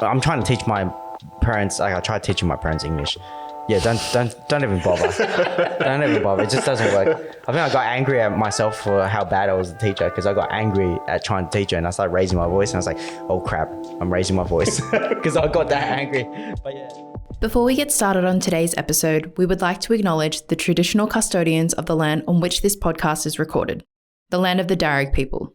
I'm trying to teach my parents, like I tried teaching my parents English. Yeah, don't even bother. Don't even bother. It just doesn't work. I think I got angry at myself for how bad I was a teacher because I got angry at trying to teach her and I started raising my voice and I was like, oh crap, I'm raising my voice because I got that angry. But yeah. Before we get started on today's episode, we would like to acknowledge the traditional custodians of the land on which this podcast is recorded, the land of the Darug people.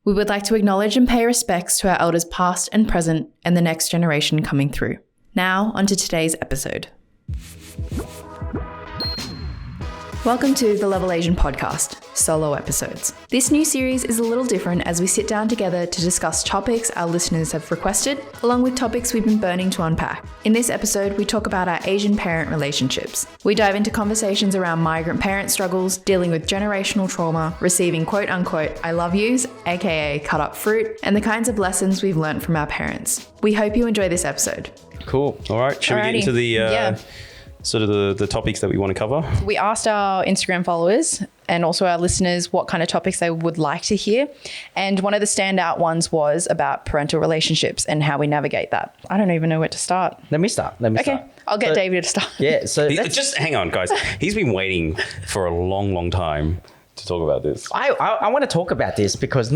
We would like to acknowledge and pay respects to our elders past and present and the next generation coming through. Now, onto today's episode. Welcome to the Level Asian podcast, solo episodes. This new series is a little different as we sit down together to discuss topics our listeners have requested, along with topics we've been burning to unpack. In this episode, we talk about our Asian parent relationships. We dive into conversations around migrant parent struggles, dealing with generational trauma, receiving quote unquote I love yous, aka cut up fruit, and the kinds of lessons we've learned from our parents. We hope you enjoy this episode. Cool. All right. Should we get into the sort of the topics that we want to cover? We asked our Instagram followers and also our listeners what kind of topics they would like to hear. And one of the standout ones was about parental relationships and how we navigate that. I don't even know where to start. Let me start. Okay. I'll get Davie to start. Yeah. So just hang on, guys. He's been waiting for a long time to talk about this. I want to talk about this because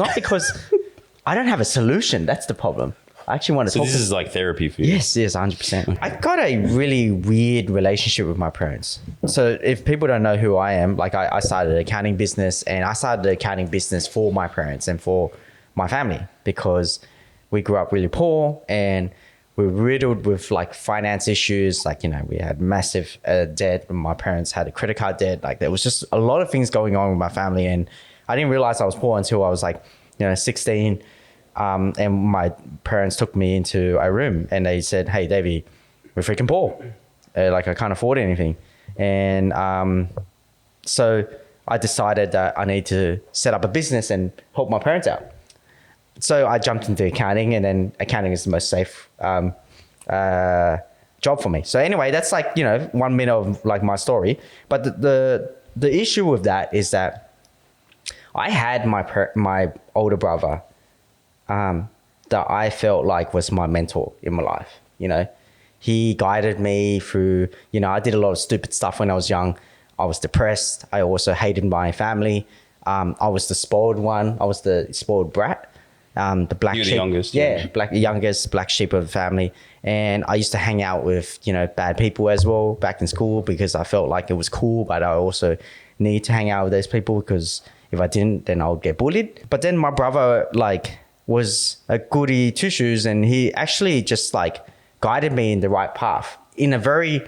I don't have a solution. That's the problem. I actually want to talk. So this is like therapy for you? Yes, 100%. I got a really weird relationship with my parents. So if people don't know who I am, like I started an accounting business and I started the accounting business for my parents and for my family because we grew up really poor and we were riddled with like finance issues. Like, we had massive debt and my parents had a credit card debt. Like there was just a lot of things going on with my family and I didn't realize I was poor until I was like, 16. And my parents took me into a room and they said, hey, Davie, we're freaking poor. I can't afford anything. And so I decided that I need to set up a business and help my parents out. So I jumped into accounting and then accounting is the most safe job for me. So anyway, that's 1 minute of like my story. But the issue with that is that I had my older brother that I felt like was my mentor in my life. He guided me through, I did a lot of stupid stuff when I was young. I was depressed. I also hated my family. I was the spoiled one. I was the spoiled brat. The black sheep. You're the youngest. Yeah, youngest black sheep of the family. And I used to hang out with, bad people as well back in school because I felt like it was cool, but I also need to hang out with those people because if I didn't, then I would get bullied. But then my brother, was a goody two shoes and he actually just guided me in the right path in a very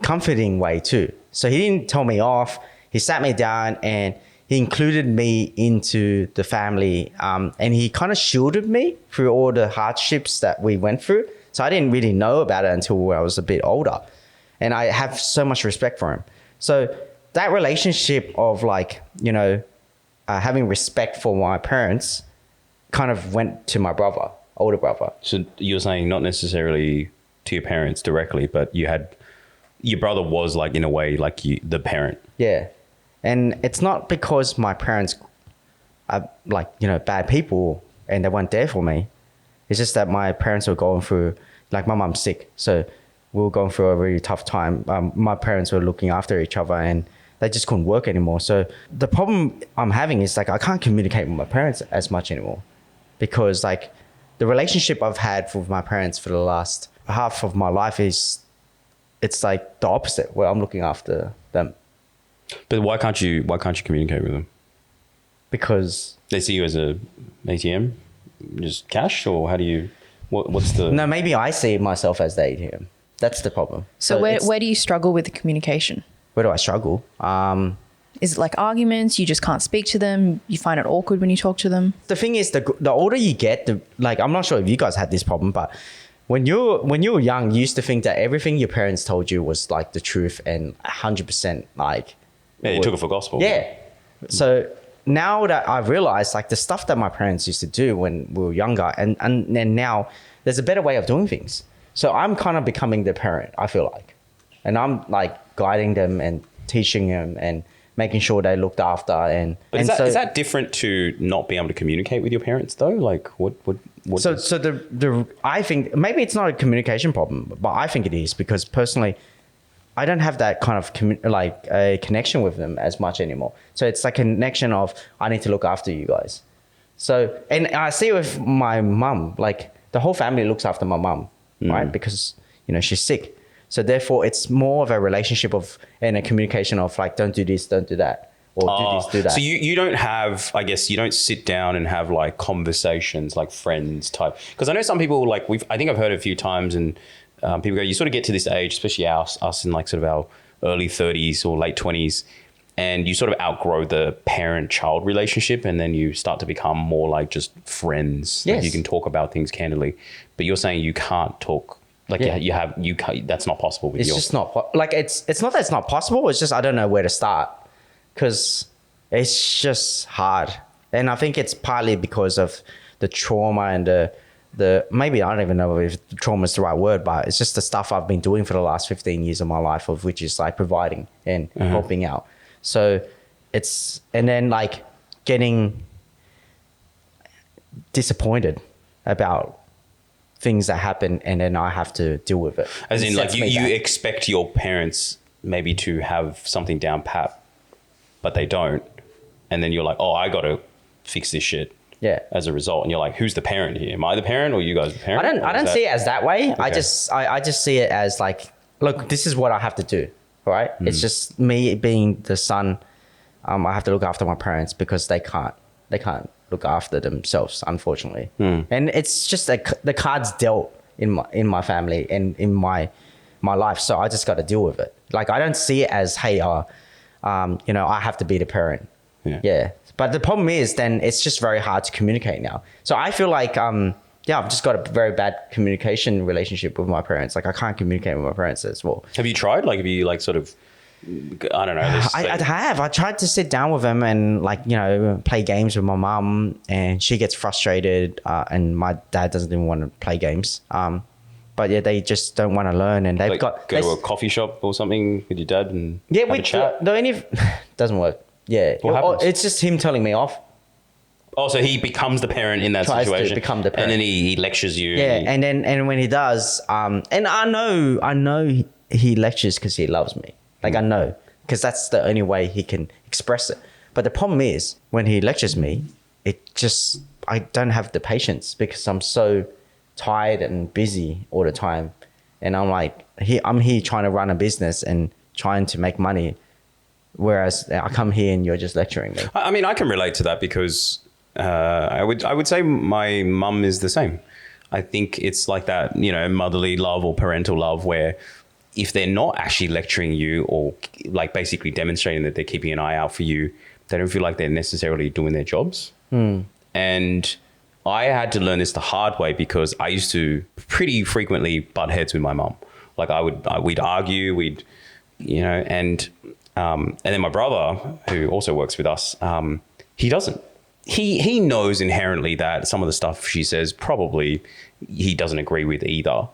comforting way too. So he didn't tell me off. He sat me down and he included me into the family and he kind of shielded me through all the hardships that we went through. So I didn't really know about it until I was a bit older and I have so much respect for him. So that relationship of having respect for my parents kind of went to my older brother. So you're saying not necessarily to your parents directly, but your brother was in a way the parent. Yeah. And it's not because my parents are bad people and they weren't there for me. It's just that my parents were going through, my mom's sick. So we were going through a really tough time. My parents were looking after each other and they just couldn't work anymore. So the problem I'm having is I can't communicate with my parents as much anymore. Because the relationship I've had with my parents for the last half of my life it's the opposite where I'm looking after them. But why can't you communicate with them? Because they see you as a ATM, just cash, or how do you? What's the? No, maybe I see myself as the ATM. That's the problem. So where do you struggle with the communication? Where do I struggle? Is it arguments? You just can't speak to them? You find it awkward when you talk to them? The thing is, the older you get, I'm not sure if you guys had this problem, but when you were young, you used to think that everything your parents told you was the truth and 100% Yeah, you took it for gospel. Yeah. So now that I've realized the stuff that my parents used to do when we were younger and now there's a better way of doing things. So I'm kind of becoming the parent, I feel like. And I'm guiding them and teaching them and making sure they looked after. But is that different to not being able to communicate with your parents though? Like what So I think maybe it's not a communication problem, but I think it is, because personally, I don't have that kind of a connection with them as much anymore. So it's like a connection of, I need to look after you guys. So, and I see it with my mum, like the whole family looks after my mum, right? Because, she's sick. So therefore it's more of a relationship and a communication of like, don't do this, don't do that, or do this, do that. So you don't have, I guess you don't sit down and have like conversations like friends type. Because I know some people like I think I've heard it a few times, and people go, you sort of get to this age, especially us in like sort of our early 30s or late 20s, and you sort of outgrow the parent-child relationship, and then you start to become more like just friends. Yes. Like you can talk about things candidly, but you're saying you can't talk. Like you can't, that's not possible with you. It's just not like it's not that it's not possible. It's just I don't know where to start, because it's just hard, and I think it's partly because of the trauma and the maybe I don't even know if trauma is the right word, but it's just the stuff I've been doing for the last 15 years of my life, of which is like providing and helping out. So and then like getting disappointed about things that happen, and then I have to deal with it. As in, like you expect your parents maybe to have something down pat, but they don't, and then you're like, oh, I got to fix this shit. Yeah. As a result, and you're like, who's the parent here? Am I the parent, or you guys the parent? I don't see it as that way. Okay. I just see it as like, look, this is what I have to do. Right? It's just me being the son. I have to look after my parents because they can't look after themselves, unfortunately. And it's just like the cards dealt in my family and in my life. So I just got to deal with it. Like, I don't see it as, hey, I have to be the parent. Yeah. But the problem is then it's just very hard to communicate now. So I feel like, I've just got a very bad communication relationship with my parents. Like, I can't communicate with my parents as well. Have you tried? Like, have you like sort of, I don't know. I have. I tried to sit down with them and like, play games with my mum, and she gets frustrated, and my dad doesn't even want to play games. But yeah, they just don't want to learn, and they've go to a coffee shop or something with your dad and have a chat. Doesn't work. Yeah. What happens? It's just him telling me off. Oh, so he becomes the parent in that Tries to situation. become the parent. And then he lectures you. Yeah, and when he does, and I know he lectures because he loves me. Like, I know, because that's the only way he can express it. But the problem is, when he lectures me, I don't have the patience, because I'm so tired and busy all the time. And I'm like, I'm here trying to run a business and trying to make money, whereas I come here and you're just lecturing me. I mean, I can relate to that, because I would say my mum is the same. I think it's like that, motherly love or parental love, where if they're not actually lecturing you or like basically demonstrating that they're keeping an eye out for you, they don't feel like they're necessarily doing their jobs. And I had to learn this the hard way, because I used to pretty frequently butt heads with my mum. Like we'd argue, and then my brother, who also works with us, he doesn't. He knows inherently that some of the stuff she says probably he doesn't agree with either.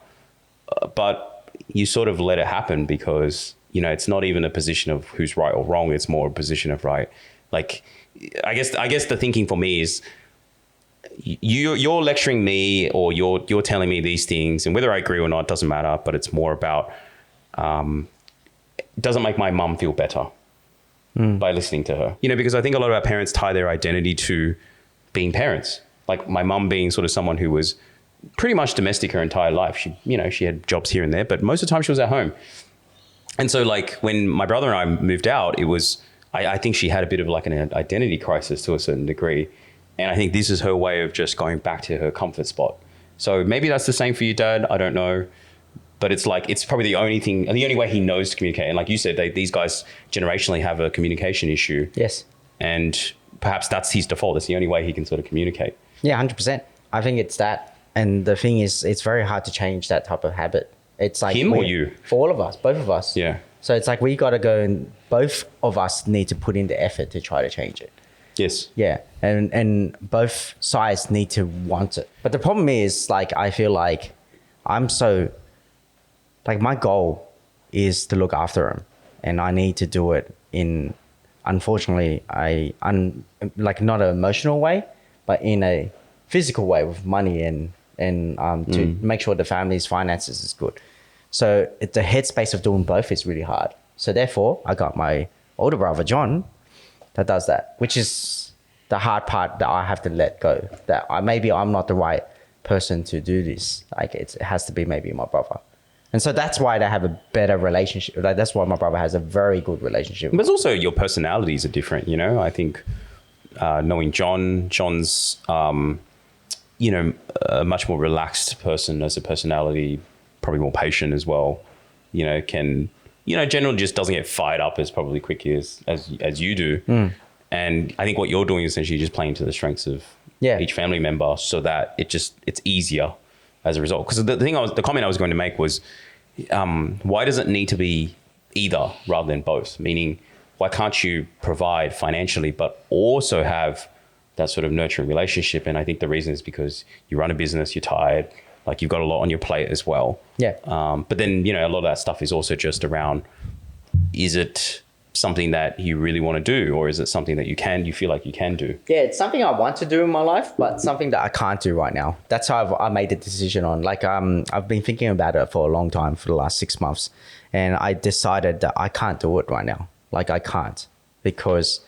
But you sort of let it happen, because, it's not even a position of who's right or wrong. It's more a position of right. Like, I guess the thinking for me is you're lecturing me, or you're telling me these things, and whether I agree or not doesn't matter, but it's more about, it doesn't make my mum feel better by listening to her, because I think a lot of our parents tie their identity to being parents. Like my mum being sort of someone who was pretty much domestic her entire life. She had jobs here and there, but most of the time she was at home. And so like when my brother and I moved out, it was, I think she had a bit of like an identity crisis to a certain degree. And I think this is her way of just going back to her comfort spot. So maybe that's the same for your dad. I don't know. But it's like, it's probably the only way he knows to communicate. And like you said, these guys generationally have a communication issue. Yes. And perhaps that's his default. That's the only way he can sort of communicate. Yeah, 100%. I think it's that. And the thing is, it's very hard to change that type of habit. It's like him or you? For all of us, both of us. Yeah. So it's like we got to go, and both of us need to put in the effort to try to change it. Yes. Yeah. And both sides need to want it. But the problem is, like, I feel like my goal is to look after him, and I need to do it unfortunately, like not an emotional way, but in a physical way with money and to make sure the family's finances is good. So the headspace of doing both is really hard. So therefore, I got my older brother, John, that does that, which is the hard part that I have to let go. That maybe I'm not the right person to do this. Like it has to be maybe my brother. And so that's why they have a better relationship. Like that's why my brother has a very good relationship. But also your personalities are different, you know? I think knowing John's, you know, a much more relaxed person as a personality, probably more patient as well, you know, generally just doesn't get fired up as probably quickly as you do. And I think what you're doing is essentially just playing to the strengths of each family member so that it's easier as a result. Because the comment I was going to make was, why does it need to be either rather than both? Meaning, why can't you provide financially, but also have that sort of nurturing relationship? And I think the reason is because you run a business, you're tired, like you've got a lot on your plate as well. Yeah. But then, you know, a lot of that stuff is also just around, is it something that you really want to do, or is it something that you feel like you can do? Yeah, it's something I want to do in my life, but something that I can't do right now. That's how I made the decision on. Like, I've been thinking about it for a long time, for the last 6 months, and I decided that I can't do it right now. Like, I can't, because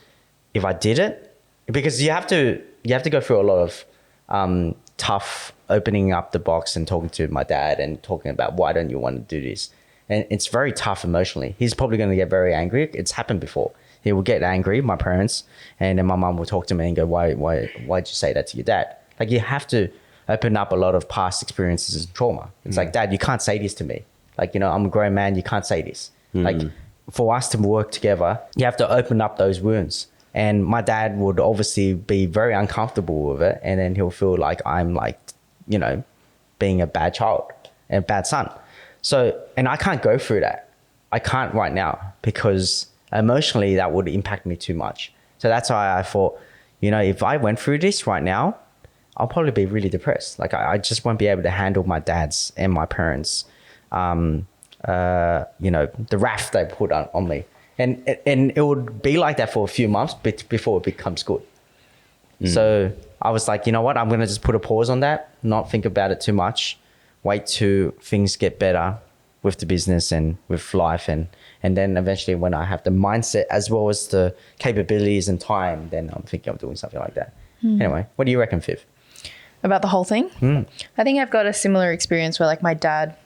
if I did it, because you have to go through a lot of tough opening up the box and talking to my dad and talking about why don't you want to do this. And it's very tough emotionally. He's probably going to get very angry. It's happened before. He will get angry, my parents, and then my mum will talk to me and go, why'd you say that to your dad? Like, you have to open up a lot of past experiences and trauma. It's like, Dad, you can't say this to me. Like, you know, I'm a grown man. You can't say this. Like, for us to work together, you have to open up those wounds. And my dad would obviously be very uncomfortable with it. And then he'll feel like I'm like, you know, being a bad child and a bad son. So, and I can't go through that. I can't right now because emotionally that would impact me too much. So that's why I thought, you know, if I went through this right now, I'll probably be really depressed. Like I just won't be able to handle my dad's and my parents, you know, the wrath they put on me. And it would be like that for a few months before it becomes good. So I was like, you know what? I'm going to just put a pause on that, not think about it too much, wait till things get better with the business and with life. And then eventually when I have the mindset as well as the capabilities and time, then I'm thinking of doing something like that. Anyway, what do you reckon, Viv? About the whole thing? I think I've got a similar experience where like my dad,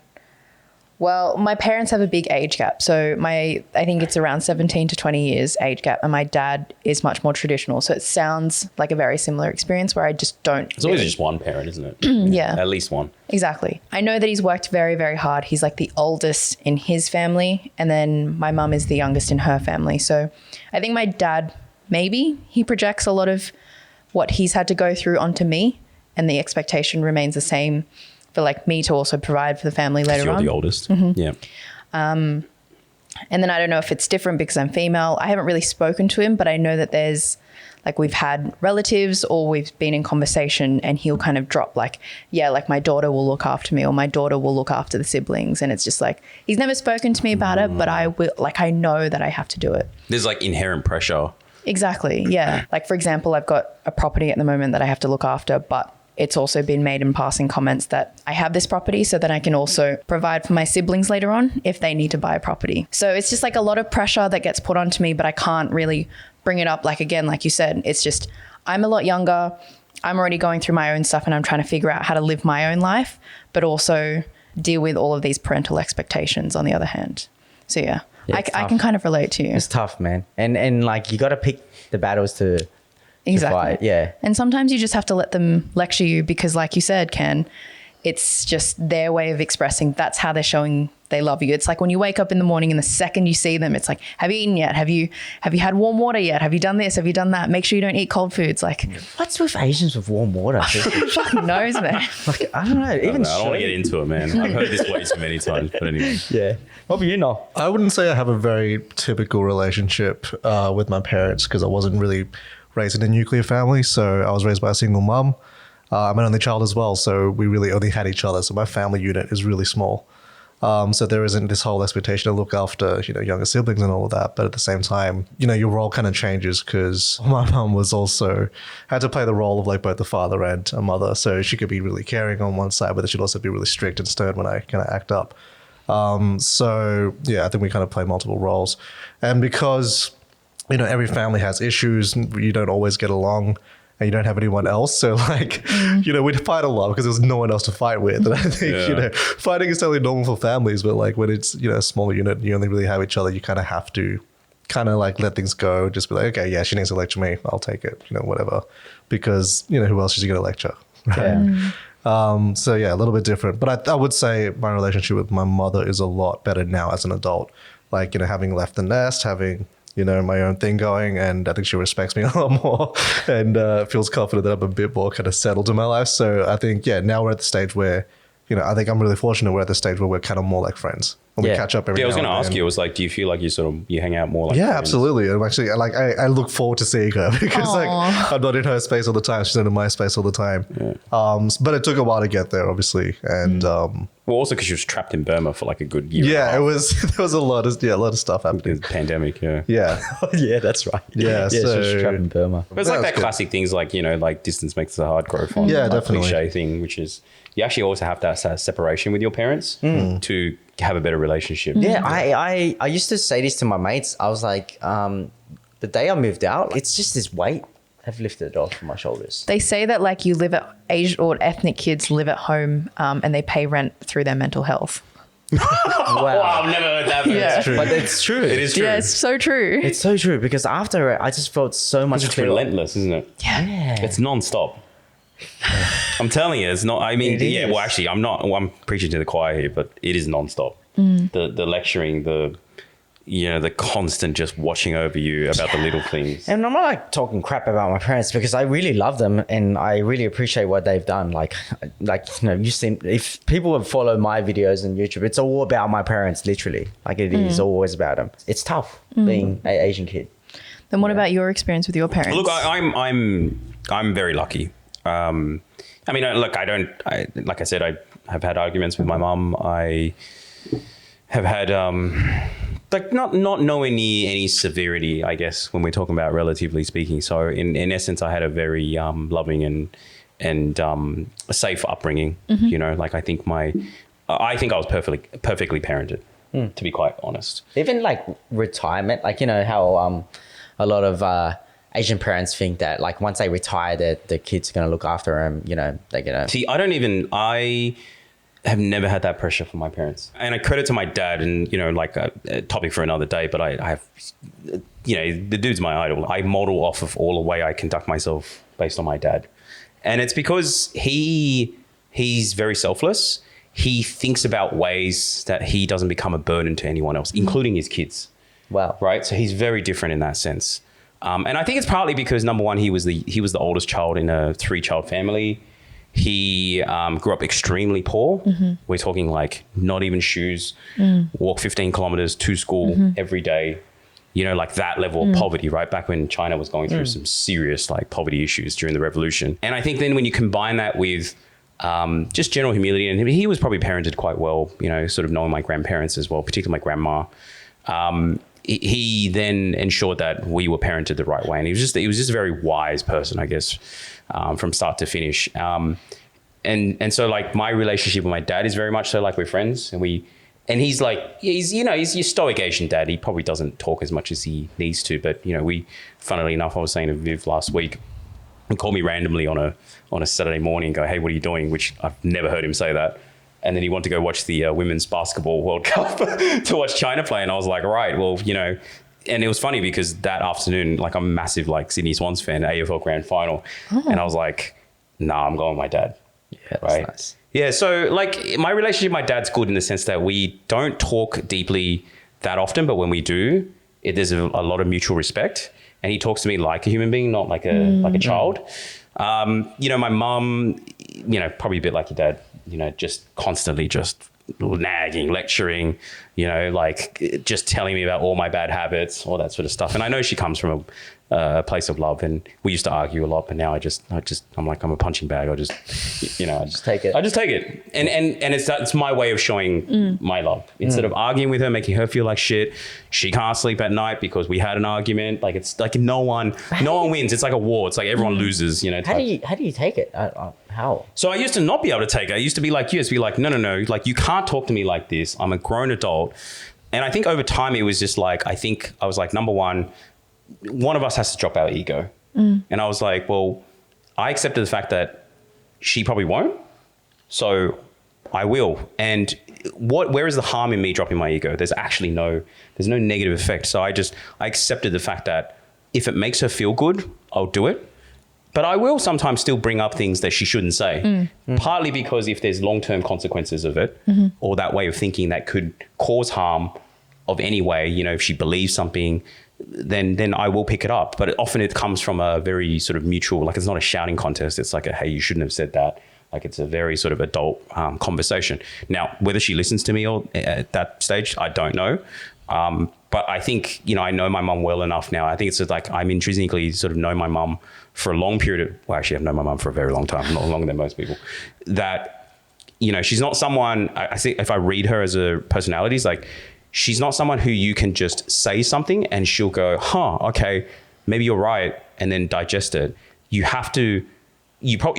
well, my parents have a big age gap. So I think it's around 17 to 20 years age gap. And my dad is much more traditional. So it sounds like a very similar experience where I just don't. It's always just one parent, isn't it? Yeah. At least one. Exactly. I know that he's worked very, very hard. He's like the oldest in his family. And then my mum is the youngest in her family. So I think my dad, maybe he projects a lot of what he's had to go through onto me. And the expectation remains the same for like me to also provide for the family later on. You're the oldest. Yeah. And then I don't know if it's different because I'm female. I haven't really spoken to him, but I know that there's like we've had relatives or we've been in conversation and he'll kind of drop like, yeah, like my daughter will look after me or my daughter will look after the siblings. And it's just like, he's never spoken to me about it, but I will, like, I know that I have to do it. There's like inherent pressure. Exactly. Yeah. Like, for example, I've got a property at the moment that I have to look after, but it's also been made in passing comments that I have this property so that I can also provide for my siblings later on if they need to buy a property. So it's just like a lot of pressure that gets put onto me, but I can't really bring it up. Like, again, like you said, it's just, I'm a lot younger. I'm already going through my own stuff and I'm trying to figure out how to live my own life, but also deal with all of these parental expectations on the other hand. So yeah, I can kind of relate to you. It's tough, man. And like, you got to pick the battles to Exactly. fight. Yeah. And sometimes you just have to let them lecture you because, like you said, Ken, it's just their way of expressing. That's how they're showing they love you. It's like when you wake up in the morning and the second you see them, it's like, have you eaten yet? Have you had warm water yet? Have you done this? Have you done that? Make sure you don't eat cold foods. Like, what's with Asians with warm water? who fucking knows, man? Like, I don't know. I don't want to get into it, man. I've heard this way too many times, but anyway. Yeah. What about you, Noel? I wouldn't say I have a very typical relationship with my parents because I wasn't really raised in a nuclear family. So I was raised by a single mum. I'm an only child as well. So we really only had each other. So my family unit is really small. So there isn't this whole expectation to look after, younger siblings and all of that. But at the same time, your role kind of changes because my mum was also had to play the role of like both the father and a mother. So she could be really caring on one side, but then she'd also be really strict and stern when I kind of act up. So yeah, I think we kind of play multiple roles. And because, every family has issues, you don't always get along. And you don't have anyone else. So like, we'd fight a lot because there was no one else to fight with. And I think, fighting is totally normal for families, but like when it's, a smaller unit, you only really have each other, you kind of have to kind of like let things go. Just be like, okay, yeah, she needs to lecture me. I'll take it, whatever. Because, who else is she going to lecture? Right? Yeah. So yeah, a little bit different. But I would say my relationship with my mother is a lot better now as an adult. Like, having left the nest, having my own thing going, and I think she respects me a lot more and feels confident that I'm a bit more kind of settled in my life. So I think, now we're at the stage where, I think I'm really fortunate we're at the stage where we're kind of more like friends. And we catch up every Yeah, I was now going to and ask then. you, I was like, do you feel like you hang out more like Yeah, friends? absolutely. I'm actually like, I look forward to seeing her because like I'm not in her space all the time. She's not in my space all the time. Yeah. But it took a while to get there, obviously. And Well, also because she was trapped in Burma for like a good year. yeah, there was a lot of stuff happening. The pandemic, yeah. Yeah. Yeah, that's right. Yeah, so so- trapped in Burma. But it's like That's that good. classic things like, like distance makes the heart grow fond. Yeah, like definitely. cliche thing, which is you actually also have that separation with your parents to have a better relationship. Yeah, I used to say this to my mates. I was like, the day I moved out, it's just this weight have lifted off my shoulders. They say that like you live at Asian or ethnic kids live at home and they pay rent through their mental health. Wow, I've never heard that. But Yeah. it's true. But it's true. It is true. Yeah, it's so true. It's so true because after it, I just felt so much It's clearer. relentless, isn't it? Yeah. It's non-stop. I'm telling you, it's not. I mean, It yeah. is. Well, actually, I'm preaching to the choir here, but it is non-stop. The lecturing, the constant just watching over you about the little things. And I'm not like talking crap about my parents because I really love them and I really appreciate what they've done. Like you seem, if people have followed my videos on YouTube, it's all about my parents, literally. Like it is always about them. It's tough being an Asian kid. Then what about your experience with your parents? Look, I'm very lucky. I mean, look, like I said, I have had arguments with my mum. I have had like not nowhere near any severity, I guess, when we're talking about relatively speaking. So in essence, I had a very loving and a safe upbringing. Like I think I was perfectly parented, to be quite honest. Even like retirement, like how a lot of Asian parents think that like once they retire, that the kids are going to look after them. They're going to. See, I have never had that pressure from my parents, and I credit to my dad. And like a topic for another day, but I have, the dude's my idol. I model off of all the way I conduct myself based on my dad, and it's because he's very selfless. He thinks about ways that he doesn't become a burden to anyone else, including his kids. Wow. Right. So he's very different in that sense. And I think it's partly because number one, he was the oldest child in a 3-child family. He grew up extremely poor. We're talking like not even shoes, walk 15 kilometers to school every day, like that level of poverty, right? Back when China was going through some serious like poverty issues during the revolution. And I think then when you combine that with just general humility, and he was probably parented quite well, sort of knowing my grandparents as well, particularly my grandma. He then ensured that we were parented the right way. And he was just a very wise person, I guess, from start to finish. And so like my relationship with my dad is very much so like we're friends, and he's like, he's your stoic Asian dad. He probably doesn't talk as much as he needs to, but funnily enough, I was saying to Viv last week, he called me randomly on a Saturday morning and go, hey, what are you doing? Which I've never heard him say that. And then he wanted to go watch the Women's Basketball World Cup to watch China play. And I was like, all right, well, and it was funny because that afternoon, like I'm a massive like Sydney Swans fan, AFL Grand Final. And I was like, nah, I'm going with my dad. Yeah, that's right. nice. Yeah. So like my relationship with my dad's good in the sense that we don't talk deeply that often, but when we do, there's a lot of mutual respect. And he talks to me like a human being, not like a child. My mum, probably a bit like your dad, just constantly just nagging, lecturing, like just telling me about all my bad habits, all that sort of stuff. And I know she comes from a place of love. And we used to argue a lot, but now I'm like, I'm a punching bag. I just take it. I just take it. And it's my way of showing my love. Instead of arguing with her, making her feel like shit, she can't sleep at night because we had an argument. Like, it's like no one wins. It's like a war. It's like everyone loses, How do you take it? How? So I used to not be able to take it. I used to be like you. It's be like, no. Like, you can't talk to me like this. I'm a grown adult. And I think over time, it was just like, I was like, number one of us has to drop our ego. And I was like, well, I accepted the fact that she probably won't. So I will. And where is the harm in me dropping my ego? There's no negative effect. So I accepted the fact that if it makes her feel good, I'll do it. But I will sometimes still bring up things that she shouldn't say, partly because if there's long-term consequences of it or that way of thinking that could cause harm of any way, if she believes something, then I will pick it up. But often it comes from a very sort of mutual, like, it's not a shouting contest. It's like hey, you shouldn't have said that. Like, it's a very sort of adult conversation. Now, whether she listens to me or at that stage, I don't know. But I think, I know my mum well enough now. I think it's like I'm intrinsically sort of know my mum for a long period of, well, actually I've known my mum for a very long time, not longer than most people, that, she's not someone, I think if I read her as a personality, it's like, she's not someone who you can just say something and she'll go, okay, maybe you're right, and then digest it. You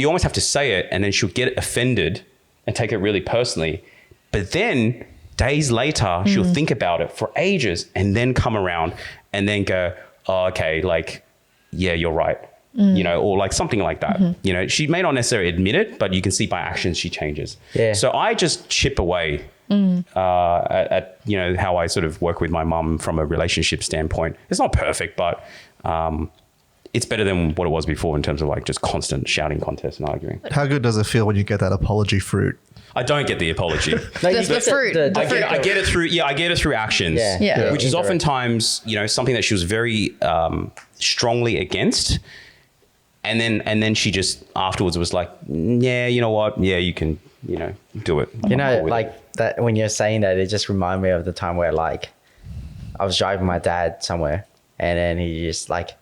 almost have to say it, and then she'll get offended and take it really personally. But then days later, she'll think about it for ages and then come around and then go, oh, okay, like, yeah, you're right. Or like something like that. She may not necessarily admit it, but you can see by actions she changes. Yeah. So I just chip away at how I sort of work with my mum from a relationship standpoint. It's not perfect, but it's better than what it was before in terms of like just constant shouting contests and arguing. How good does it feel when you get that apology fruit? I don't get the apology. The fruit. I get it through actions. Yeah. Which is oftentimes, something that she was very strongly against. And then she just afterwards was like, yeah, you know what? Yeah, you can, do it. Like that, when you're saying that, it just reminded me of the time where like I was driving my dad somewhere and then he just like,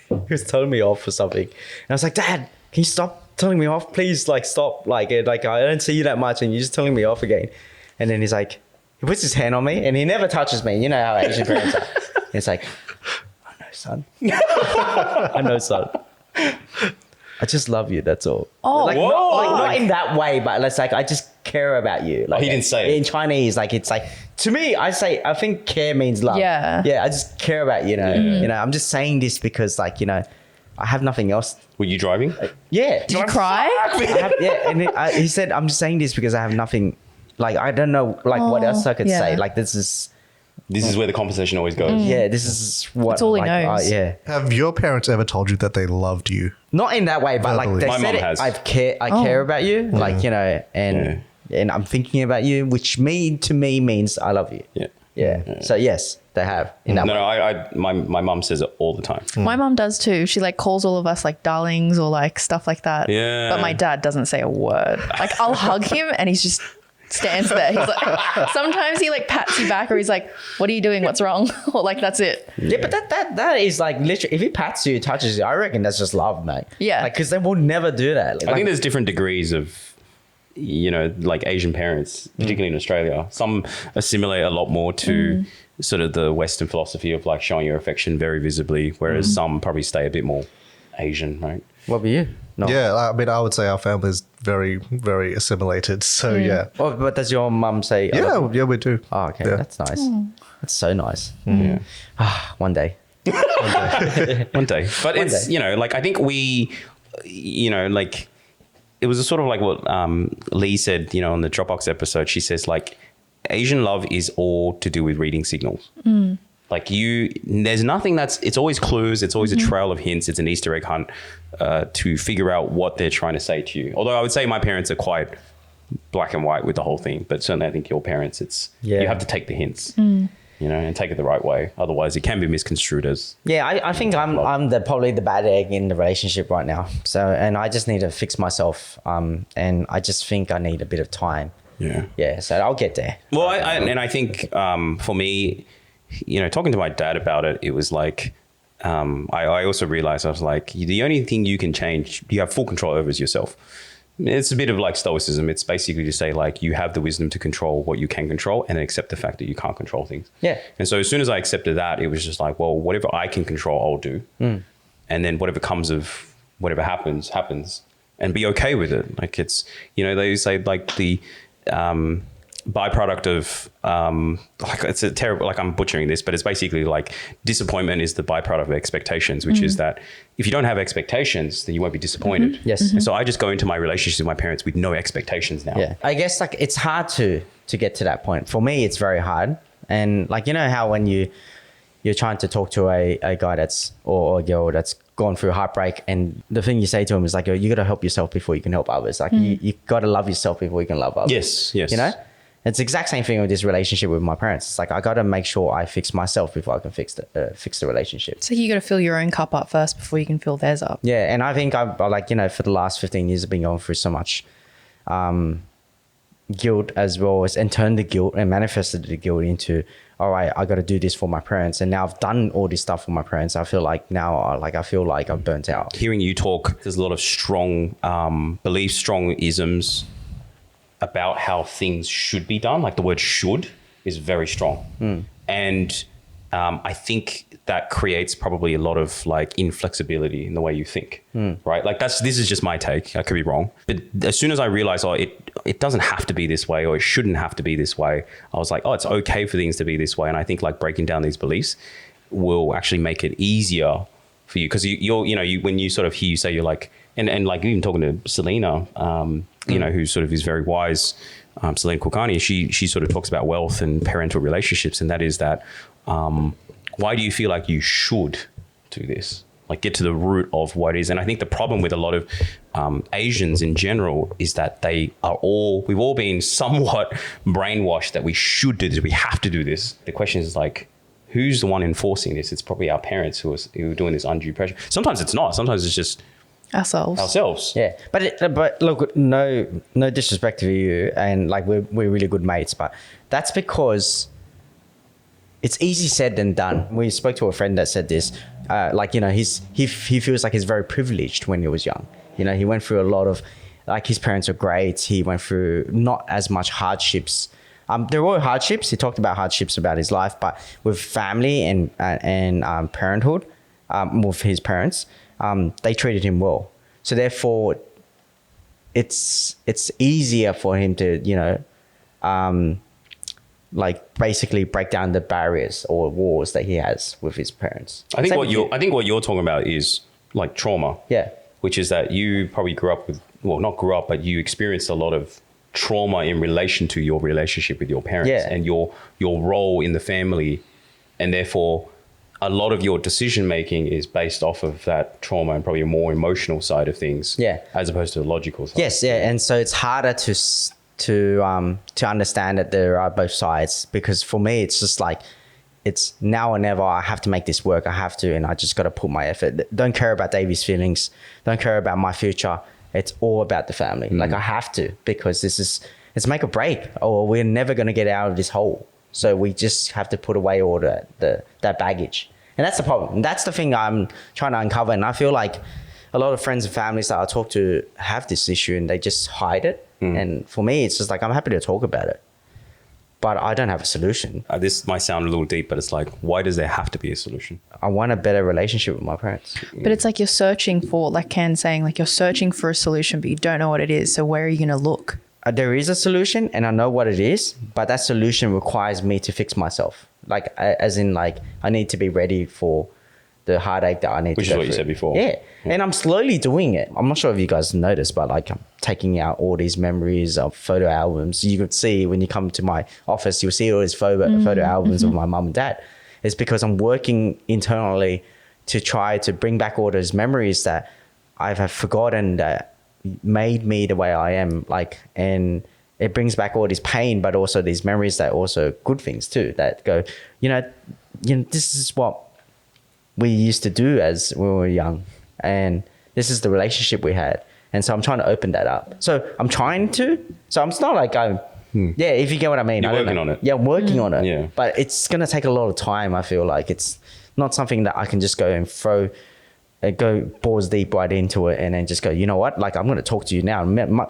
he was telling me off for something. And I was like, Dad, can you stop telling me off? Please, like, stop. Like I don't see you that much and you're just telling me off again. And then he's like, he puts his hand on me and he never touches me. You know how Asian parents are. And it's like, I know, son. I know, son. I just love you. That's all. Oh, like, not in that way, but it's like I just care about you. Like, he didn't say it in Chinese. Like it's like to me, I think care means love. Yeah. I just care about you. I'm just saying this because like I have nothing else. Were you driving? Yeah. Did you cry? And he said, I'm just saying this because I have nothing. Like I don't know like what else I could say. Like this is where the conversation always goes. Yeah, this is what. That's all he knows. Have your parents ever told you that they loved you? Not in that way, but like they My said mum it. has. I care about you, like and I'm thinking about you, which to me means I love you. Yeah. So yes, they have in that way. My mum says it all the time. My mum does too. She like calls all of us like darlings or like stuff like that. Yeah. But my dad doesn't say a word. Like I'll hug him and he's just stands there. He's like, sometimes he like pats you back or he's like, what are you doing? What's wrong? Or like, that's it. Yeah, but that is like literally, if he pats you, touches you, I reckon that's just love, mate. Yeah. Like, because they will never do that. I think there's different degrees of, like Asian parents, particularly in Australia. Some assimilate a lot more to sort of the Western philosophy of like showing your affection very visibly, whereas some probably stay a bit more Asian, right? What about you? No. Yeah, I mean, I would say our family is very, very assimilated. So yeah. Oh, but does your mum say? Yeah, we do. Oh, okay, Yeah. that's nice. That's so nice. Yeah. One day. One day. But One it's, day. like I think we, like it was a sort of like what Lee said, on the Dropbox episode. She says like Asian love is all to do with reading signals. Like there's nothing it's always clues. It's always a trail of hints. It's an Easter egg hunt to figure out what they're trying to say to you. Although I would say my parents are quite black and white with the whole thing, but certainly I think your parents, you have to take the hints, and take it the right way. Otherwise it can be misconstrued as. Yeah, I think I'm probably the bad egg in the relationship right now. So, and I just need to fix myself. And I just think I need a bit of time. Yeah. Yeah. So I'll get there. Well, I think for me, talking to my dad about it, it was like, I also realized, I was like, the only thing you can change, you have full control over is yourself. It's a bit of like stoicism. It's basically to say like, you have the wisdom to control what you can control and then accept the fact that you can't control things. Yeah. And so as soon as I accepted that, it was just like, well, whatever I can control, I'll do. And then whatever comes of whatever happens, and be okay with it. Like it's, they say like the byproduct of, like it's a terrible, like I'm butchering this, but it's basically like disappointment is the byproduct of expectations, which is that if you don't have expectations, then you won't be disappointed. Yes. And so I just go into my relationships with my parents with no expectations now. Yeah. I guess like it's hard to get to that point. For me, it's very hard. And like, how when you're trying to talk to a guy or a girl that's gone through heartbreak, and the thing you say to him is like, you got to help yourself before you can help others. Like you got to love yourself before you can love others. Yes. It's the exact same thing with this relationship with my parents. It's like, I got to make sure I fix myself before I can fix the relationship. So you got to fill your own cup up first before you can fill theirs up. Yeah. And I think I like, for the last 15 years, I've been going through so much guilt as well as, and turned the guilt and manifested the guilt into, all right, I got to do this for my parents. And now I've done all this stuff for my parents. I feel like now, I feel like I'm burnt out. Hearing you talk, there's a lot of strong beliefs, strong isms about how things should be done. Like the word should is very strong. And I think that creates probably a lot of like inflexibility in the way you think, right? Like this is just my take. I could be wrong. But as soon as I realized, it doesn't have to be this way, or it shouldn't have to be this way, I was like, it's okay for things to be this way. And I think like breaking down these beliefs will actually make it easier for you. Because when you sort of hear you say, you're like, and like even talking to Selena, who sort of is very wise, Selena Kulkarni, she sort of talks about wealth and parental relationships. And that is that, why do you feel like you should do this? Like get to the root of what it is. And I think the problem with a lot of Asians in general is that we've all been somewhat brainwashed that we should do this, we have to do this. The question is like, who's the one enforcing this? It's probably our parents who are doing this undue pressure. Sometimes it's not. Sometimes it's just ourselves. Yeah. But look, no disrespect to you, and like we're really good mates, but that's because it's easy said than done. We spoke to a friend that said this, he feels like he's very privileged when he was young. He went through a lot of, like his parents are great. He went through not as much hardships. There were hardships. He talked about hardships about his life, but with family and parenthood, with his parents, they treated him well. So therefore, it's easier for him to, like basically break down the barriers or walls that he has with his parents. I think what you're talking about is like trauma. Yeah. Which is that you probably grew up with, well, not grew up, but you experienced a lot of trauma in relation to your relationship with your parents and your role in the family. And therefore, a lot of your decision making is based off of that trauma and probably a more emotional side of things. Yeah. As opposed to the logical side. Yes. Yeah. And so it's harder to understand that there are both sides, because for me, it's just like, it's now or never. I have to make this work. I have to, and I just got to put my effort. Don't care about Davie's feelings. Don't care about my future. It's all about the family. Like I have to, because it's make or break, or we're never going to get out of this hole. So we just have to put away all that baggage. And that's the problem. That's the thing I'm trying to uncover. And I feel like a lot of friends and families that I talk to have this issue and they just hide it. And for me, it's just like, I'm happy to talk about it, but I don't have a solution. This might sound a little deep, but it's like, why does there have to be a solution? I want a better relationship with my parents. But it's like you're searching for, like Ken's saying, like you're searching for a solution, but you don't know what it is. So where are you going to look? There is a solution and I know what it is, but that solution requires me to fix myself. Like, as in like, I need to be ready for the heartache that I need to go through. Which is what you said before. Yeah. And I'm slowly doing it. I'm not sure if you guys noticed, but like I'm taking out all these memories of photo albums. You could see when you come to my office, you'll see all these photo albums of my mum and dad. It's because I'm working internally to try to bring back all those memories that I have forgotten that made me the way I am. Like, and it brings back all this pain, but also these memories that are also good things too, that go, this is what we used to do as when we were young, and this is the relationship we had. And so I'm trying to open that up. So I'm trying to. So I'm not like yeah, if you get what I mean. You're working on it. Yeah, I'm working on it. Yeah. But it's going to take a lot of time. I feel like it's not something that I can just go and go balls deep right into it and then just go, you know what? Like, I'm going to talk to you now.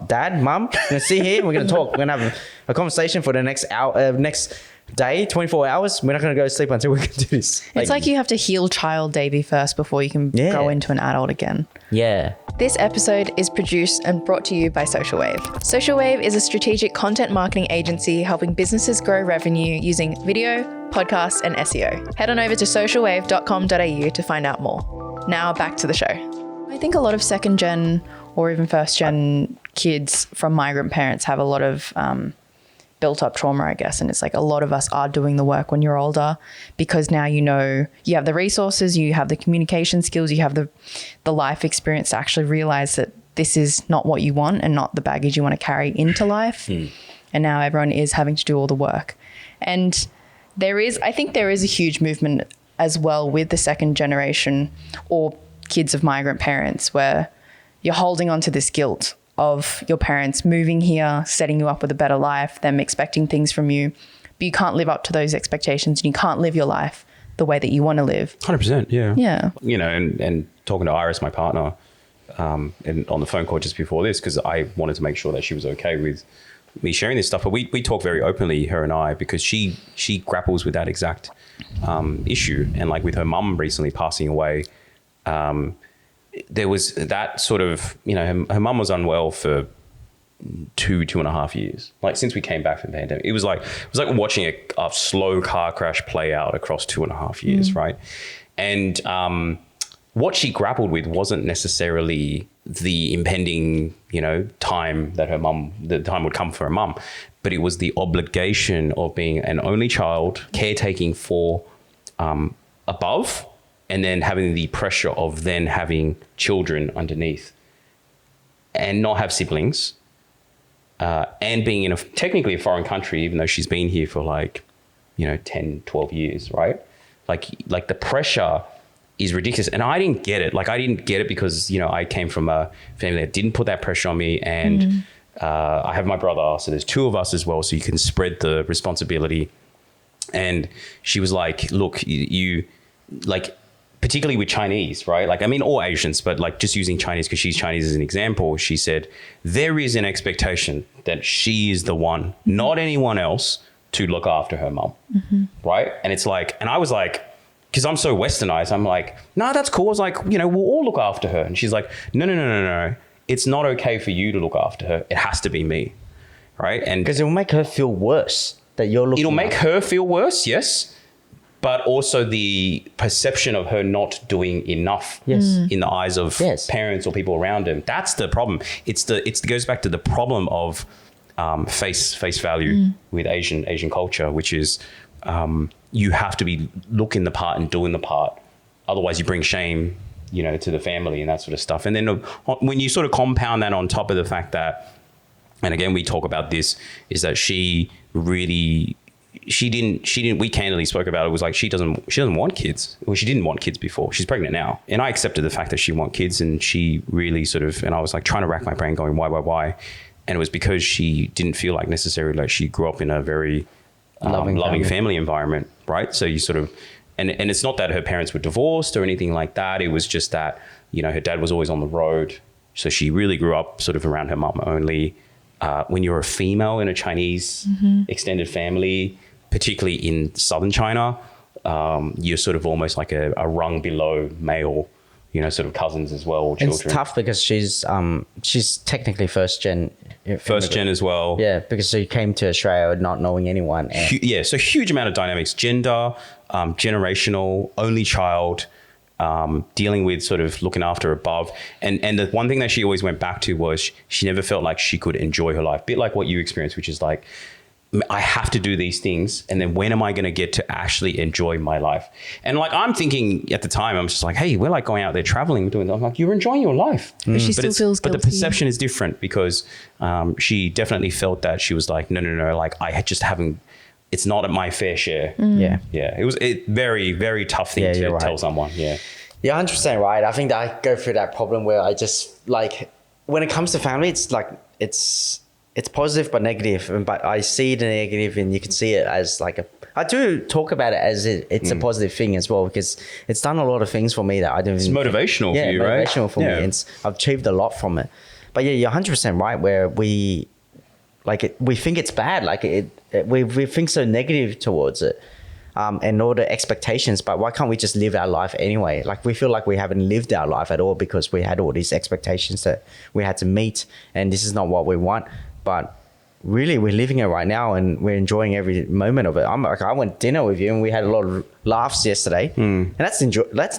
Dad, Mum, we're going to sit here. We're going to talk. We're going to have a conversation for the next hour, next day, 24 hours. We're not going to go to sleep until we can do this. It's like you have to heal child Davie first before you can go into an adult again. Yeah. This episode is produced and brought to you by Social Wave. Social Wave is a strategic content marketing agency helping businesses grow revenue using video, podcasts, and SEO. Head on over to socialwave.com.au to find out more. Now back to the show. I think a lot of second gen or even first gen kids from migrant parents have a lot of built up trauma, I guess. And it's like a lot of us are doing the work when you're older because now you know you have the resources, you have the communication skills, you have the life experience to actually realize that this is not what you want and not the baggage you want to carry into life. And now everyone is having to do all the work. And I think there is a huge movement as well with the second generation or kids of migrant parents where you're holding on to this guilt of your parents moving here, setting you up with a better life, them expecting things from you, but you can't live up to those expectations and you can't live your life the way that you want to live. 100%, yeah. Yeah. You know, and talking to Iris, my partner, and on the phone call just before this, because I wanted to make sure that she was okay with me sharing this stuff, but we talk very openly, her and I, because she grapples with that exact issue. And like with her mum recently passing away, there was that sort of, you know, her mum was unwell for 2.5 years. Like since we came back from the pandemic, it was like watching a slow car crash play out across 2.5 years, right? And what she grappled with wasn't necessarily the impending, you know, time that the time would come for her mum, but it was the obligation of being an only child, caretaking for above, and then having the pressure of then having children underneath and not have siblings, and being in technically a foreign country, even though she's been here for like, you know, 10, 12 years, right? Like the pressure is ridiculous. And I didn't get it. Like I didn't get it because, you know, I came from a family that didn't put that pressure on me. And I have my brother, so there's two of us as well. So you can spread the responsibility. And she was like, look, you like, particularly with Chinese, right? Like, I mean, all Asians, but like just using Chinese because she's Chinese as an example, she said, there is an expectation that she is the one, not anyone else, to look after her mum, right? And it's like, and I was like, because I'm so westernized, I'm like, no, that's cool. I was like, you know, we'll all look after her. And she's like, no. It's not okay for you to look after her. It has to be me, right? And because it will make her feel worse that you're looking. It'll make her feel worse, yes. But also the perception of her not doing enough in the eyes of parents or people around them. That's the problem. It goes back to the problem of face value with Asian culture, which is you have to be looking the part and doing the part. Otherwise you bring shame, you know, to the family and that sort of stuff. And then when you sort of compound that on top of the fact that, and again, we talk about this, is that she didn't, we candidly spoke about it. It was like, she doesn't want kids. Well, she didn't want kids before. She's pregnant now. And I accepted the fact that she wants kids, and she really sort of, and I was like trying to rack my brain going, why? And it was because she didn't feel like necessarily like she grew up in a very loving family environment, right? So you sort of, and it's not that her parents were divorced or anything like that. It was just that, you know, her dad was always on the road. So she really grew up sort of around her mum only. When you're a female in a Chinese extended family, particularly in southern China, you're sort of almost like a rung below male, you know, sort of cousins as well, or children. It's tough because she's technically first gen. First gen as well. Yeah, because she came to Australia not knowing anyone. So huge amount of dynamics, gender, generational, only child, dealing with sort of looking after above. And the one thing that she always went back to was she never felt like she could enjoy her life. A bit like what you experienced, which is like, I have to do these things, and then when am I going to get to actually enjoy my life? And like, I'm thinking at the time, I'm just like, hey, we're like going out there traveling, doing that. I'm like, you're enjoying your life. But she still feels guilty. But the perception is different because she definitely felt that she was like, no, like I just haven't, it's not at my fair share. Yeah. It was a very, very tough thing to tell someone. Yeah. You're 100% right. I think that I go through that problem where I just like, when it comes to family, it's like, it's it's positive but negative, but I see the negative and you can see it as like I do talk about it as it's a positive thing as well, because it's done a lot of things for me that I don't even motivational for you, right? Motivational for me. And I've achieved a lot from it. But yeah, you're 100% right, where we think it's bad. Like we think so negative towards it. And all the expectations, but why can't we just live our life anyway? Like we feel like we haven't lived our life at all because we had all these expectations that we had to meet, and this is not what we want. But really, we're living it right now, and we're enjoying every moment of it. I went dinner with you, and we had a lot of laughs yesterday, and that's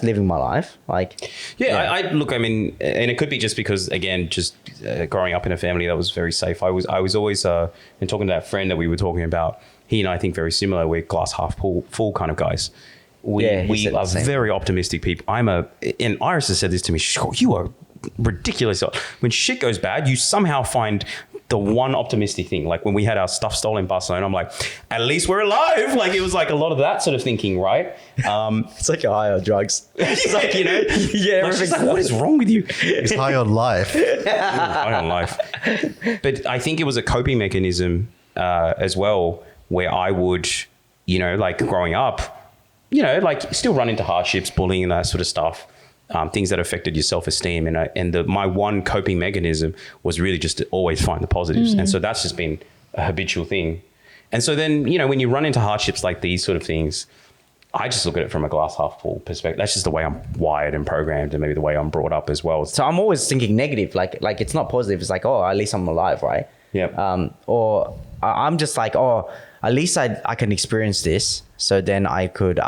living my life. Like, I look. I mean, and it could be just because, again, just growing up in a family that was very safe. I was always and talking to that friend that we were talking about. He and I think very similar. We're glass half full kind of guys. We are very optimistic people. And Iris has said this to me. She's like, you are ridiculous. When shit goes bad, you somehow find the one optimistic thing. Like when we had our stuff stolen in Barcelona, I'm like, at least we're alive. Like it was like a lot of that sort of thinking, right? It's like you're high on drugs. It's like, you know, everything's like, what is wrong with you? It's high on life. High on life. But I think it was a coping mechanism as well, where I would, you know, like growing up, you know, like still run into hardships, bullying and that sort of stuff. Things that affected your self-esteem, and my one coping mechanism was really just to always find the positives. And so that's just been a habitual thing. And so then, you know, when you run into hardships like these sort of things, I just look at it from a glass half full perspective. That's just the way I'm wired and programmed, and maybe the way I'm brought up as well. So I'm always thinking negative, like it's not positive. It's like, oh, at least I'm alive, right? Yeah. Or I'm just like, oh, at least I can experience this. So then I could,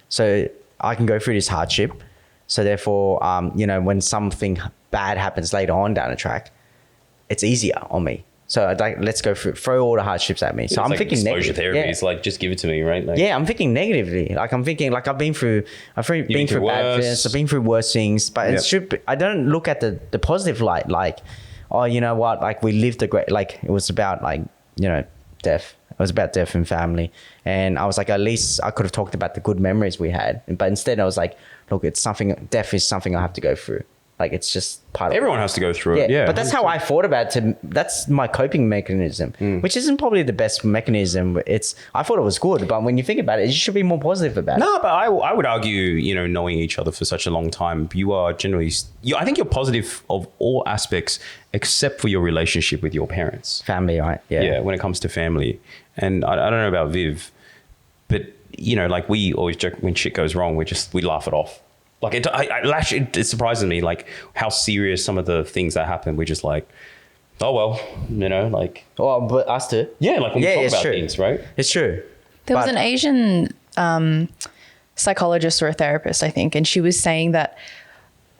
so I can go through this hardship. So therefore, you know, when something bad happens later on down the track, it's easier on me. So I'd like, let's go throw all the hardships at me. So I'm like thinking exposure negative. therapy. It's like, just give it to me, right? Like, I'm thinking negatively. Like I'm thinking, like I've been through bad things. I've been through worse things, but it should be, I don't look at the positive light. Like, oh, you know what? Like we lived a great, like it was about like, you know, death. It was about death and family. And I was like, at least I could have talked about the good memories we had. But instead I was like, look, death is something I have to go through. Like it's just part of everyone has to go through it. Yeah. But that's how I thought about it. That's my coping mechanism, which isn't probably the best mechanism. I thought it was good, but when you think about it, you should be more positive about it. No, but I would argue, you know, knowing each other for such a long time, you are generally, I think you're positive of all aspects except for your relationship with your parents. Family, right? Yeah, when it comes to family. And I don't know about Viv, but, you know, like we always joke when shit goes wrong, we laugh it off. Like it surprises me, like how serious some of the things that happen. We're just like, oh well, you know, like. Oh, but us too. Yeah, like when we talk about things, right? It's true. There was an Asian psychologist or a therapist, I think, and she was saying that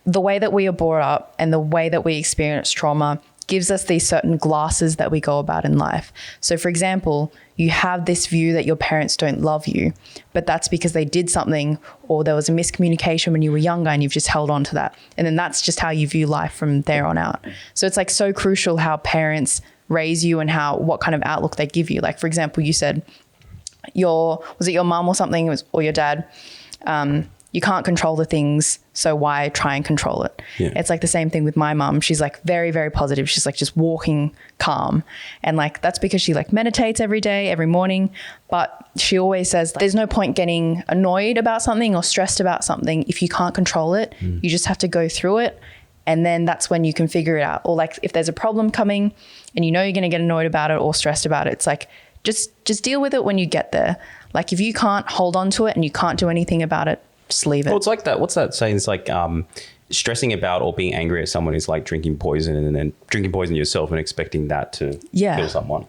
the way that we are brought up and the way that we experience trauma gives us these certain glasses that we go about in life. So for example, you have this view that your parents don't love you, but that's because they did something or there was a miscommunication when you were younger and you've just held on to that. And then that's just how you view life from there on out. So it's like so crucial how parents raise you and what kind of outlook they give you. Like for example, you said was it your mom or something or your dad? You can't control the things, so why try and control it? Yeah. It's like the same thing with my mom. She's like very, very positive. She's like just walking calm. And like, that's because she like meditates every day, every morning. But she always says there's no point getting annoyed about something or stressed about something if you can't control it. You just have to go through it. And then that's when you can figure it out. Or like if there's a problem coming and you know you're going to get annoyed about it or stressed about it, it's like, just deal with it when you get there. Like if you can't hold on to it and you can't do anything about it, just leave it. Well, it's like that. What's that saying? It's like stressing about or being angry at someone is like drinking poison and then drinking poison yourself and expecting that to kill someone.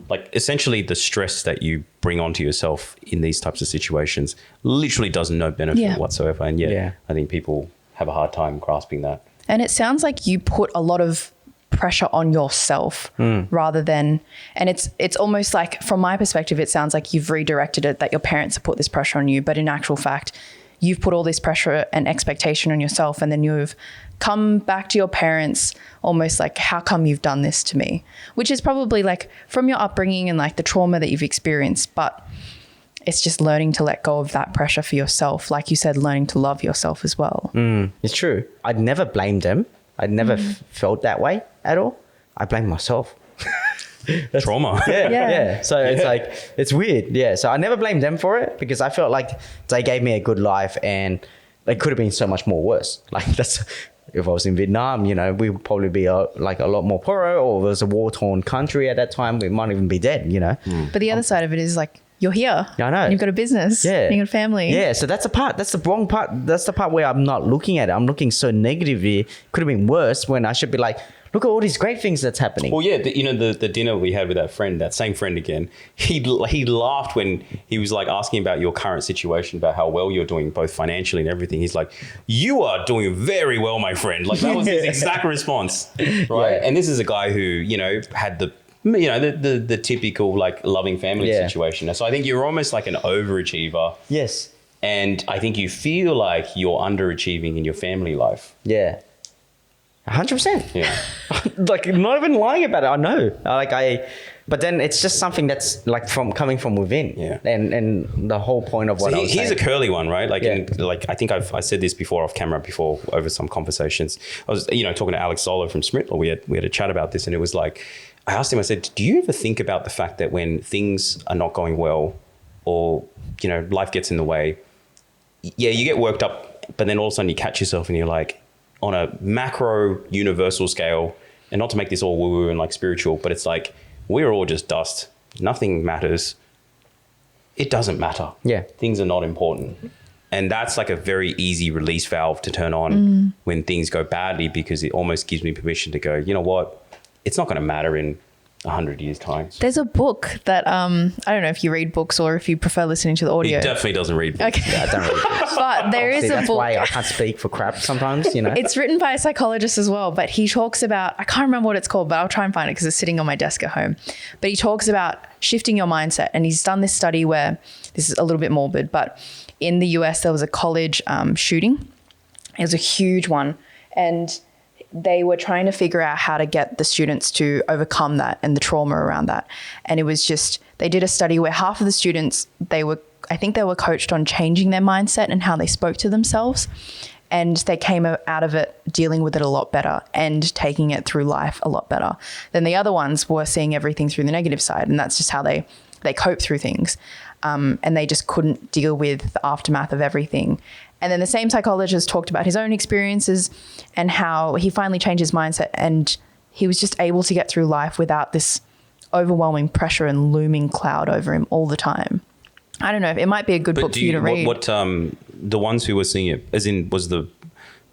Like essentially the stress that you bring onto yourself in these types of situations literally does no benefit whatsoever. And yet I think people have a hard time grasping that. And it sounds like you put a lot of pressure on yourself rather than, and it's almost like from my perspective, it sounds like you've redirected it that your parents have put this pressure on you, but in actual fact, you've put all this pressure and expectation on yourself, and then you've come back to your parents almost like, how come you've done this to me? Which is probably like from your upbringing and like the trauma that you've experienced, but it's just learning to let go of that pressure for yourself. Like you said, learning to love yourself as well. It's true. I'd never blamed them. I'd never felt that way at all. I blamed myself. trauma. Yeah. So it's like, it's weird. Yeah. So I never blame them for it because I felt like they gave me a good life and it could have been so much more worse. Like that's, if I was in Vietnam, you know, we would probably be like a lot more poorer, or it was a war-torn country at that time. We might even be dead, you know. But the other side of it is like, you're here. Yeah, I know. And you've got a business. Yeah. And you've got a family. Yeah. So that's the wrong part. That's the part where I'm not looking at it. I'm looking so negatively. Could have been worse when I should be like, look at all these great things that's happening. Well, yeah, the dinner we had with that friend, that same friend again, he laughed when he was like asking about your current situation, about how well you're doing both financially and everything. He's like, you are doing very well, my friend. Like that was his exact response, right? Yeah. And this is a guy who, you know, had the typical like loving family situation. So I think you're almost like an overachiever. Yes. And I think you feel like you're underachieving in your family life. Yeah. 100%. Yeah. Like not even lying about it. I know. But then it's just something that's like coming from within. Yeah. And the whole point of what I was here's saying. a curly one, right? Like, Yeah. I think I said this before off camera before over some conversations. I was, talking to Alex Solo from Smritler. We had a chat about this, and it was like, I asked him, I said, do you ever think about the fact that when things are not going well, or, life gets in the way, yeah, you get worked up, but then all of a sudden you catch yourself and you're like, on a macro universal scale, and not to make this all woo-woo and like spiritual, but it's like, we're all just dust. Nothing matters. It doesn't matter. Yeah. Things are not important. And that's like a very easy release valve to turn on when things go badly, because it almost gives me permission to go, you know what? It's not going to matter in 100 years' time. There's a book that, I don't know if you read books or if you prefer listening to the He audio. definitely doesn't read books. Okay. Yeah, I don't really. But there is See, a that's book. why I can't speak for crap sometimes, It's written by a psychologist as well, but he talks about, I can't remember what it's called, but I'll try and find it because it's sitting on my desk at home. But he talks about shifting your mindset. And he's done this study where, this is a little bit morbid, but in the US, there was a college shooting. It was a huge one. And they were trying to figure out how to get the students to overcome that and the trauma around that. And it was just, they did a study where half of the students, I think they were coached on changing their mindset and how they spoke to themselves. And they came out of it dealing with it a lot better and taking it through life a lot better. Then the other ones were seeing everything through the negative side. And that's just how they cope through things. And they just couldn't deal with the aftermath of everything. And then the same psychologist talked about his own experiences and how he finally changed his mindset, and he was just able to get through life without this overwhelming pressure and looming cloud over him all the time. I don't know. It might be a good book for you to read. What the ones who were seeing it, as in, was the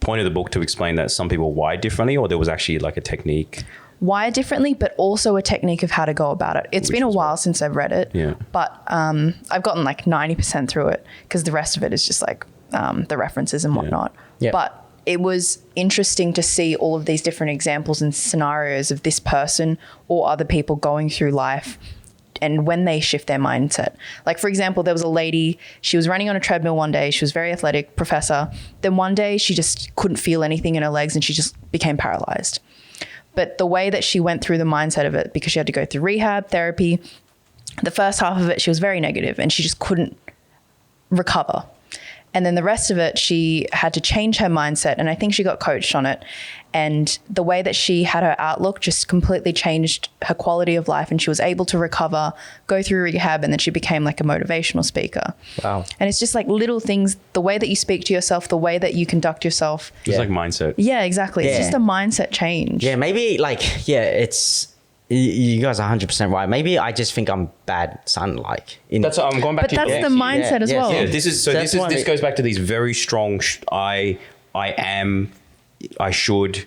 point of the book to explain that some people wired differently, or there was actually like a technique? Wired differently, but also a technique of how to go about it. It's been a while since I've read it, but I've gotten like 90% through it because the rest of it is just like the references and whatnot. Yeah. But it was interesting to see all of these different examples and scenarios of this person or other people going through life and when they shift their mindset. Like, for example, there was a lady, she was running on a treadmill one day. She was very athletic, professor. Then one day she just couldn't feel anything in her legs and she just became paralyzed. But the way that she went through the mindset of it, because she had to go through rehab, therapy, the first half of it, she was very negative and she just couldn't recover. And then the rest of it, she had to change her mindset. And I think she got coached on it. And the way that she had her outlook just completely changed her quality of life. And she was able to recover, go through rehab, and then she became like a motivational speaker. Wow. And it's just like little things, the way that you speak to yourself, the way that you conduct yourself. It's like mindset. Yeah, exactly. It's Yeah. just a mindset change. Yeah, maybe it's, you guys are 100% right. Maybe I just think I'm bad son, like. That's I'm going back But to that's the mindset as well. Yeah, this goes back to these very strong I am, I should,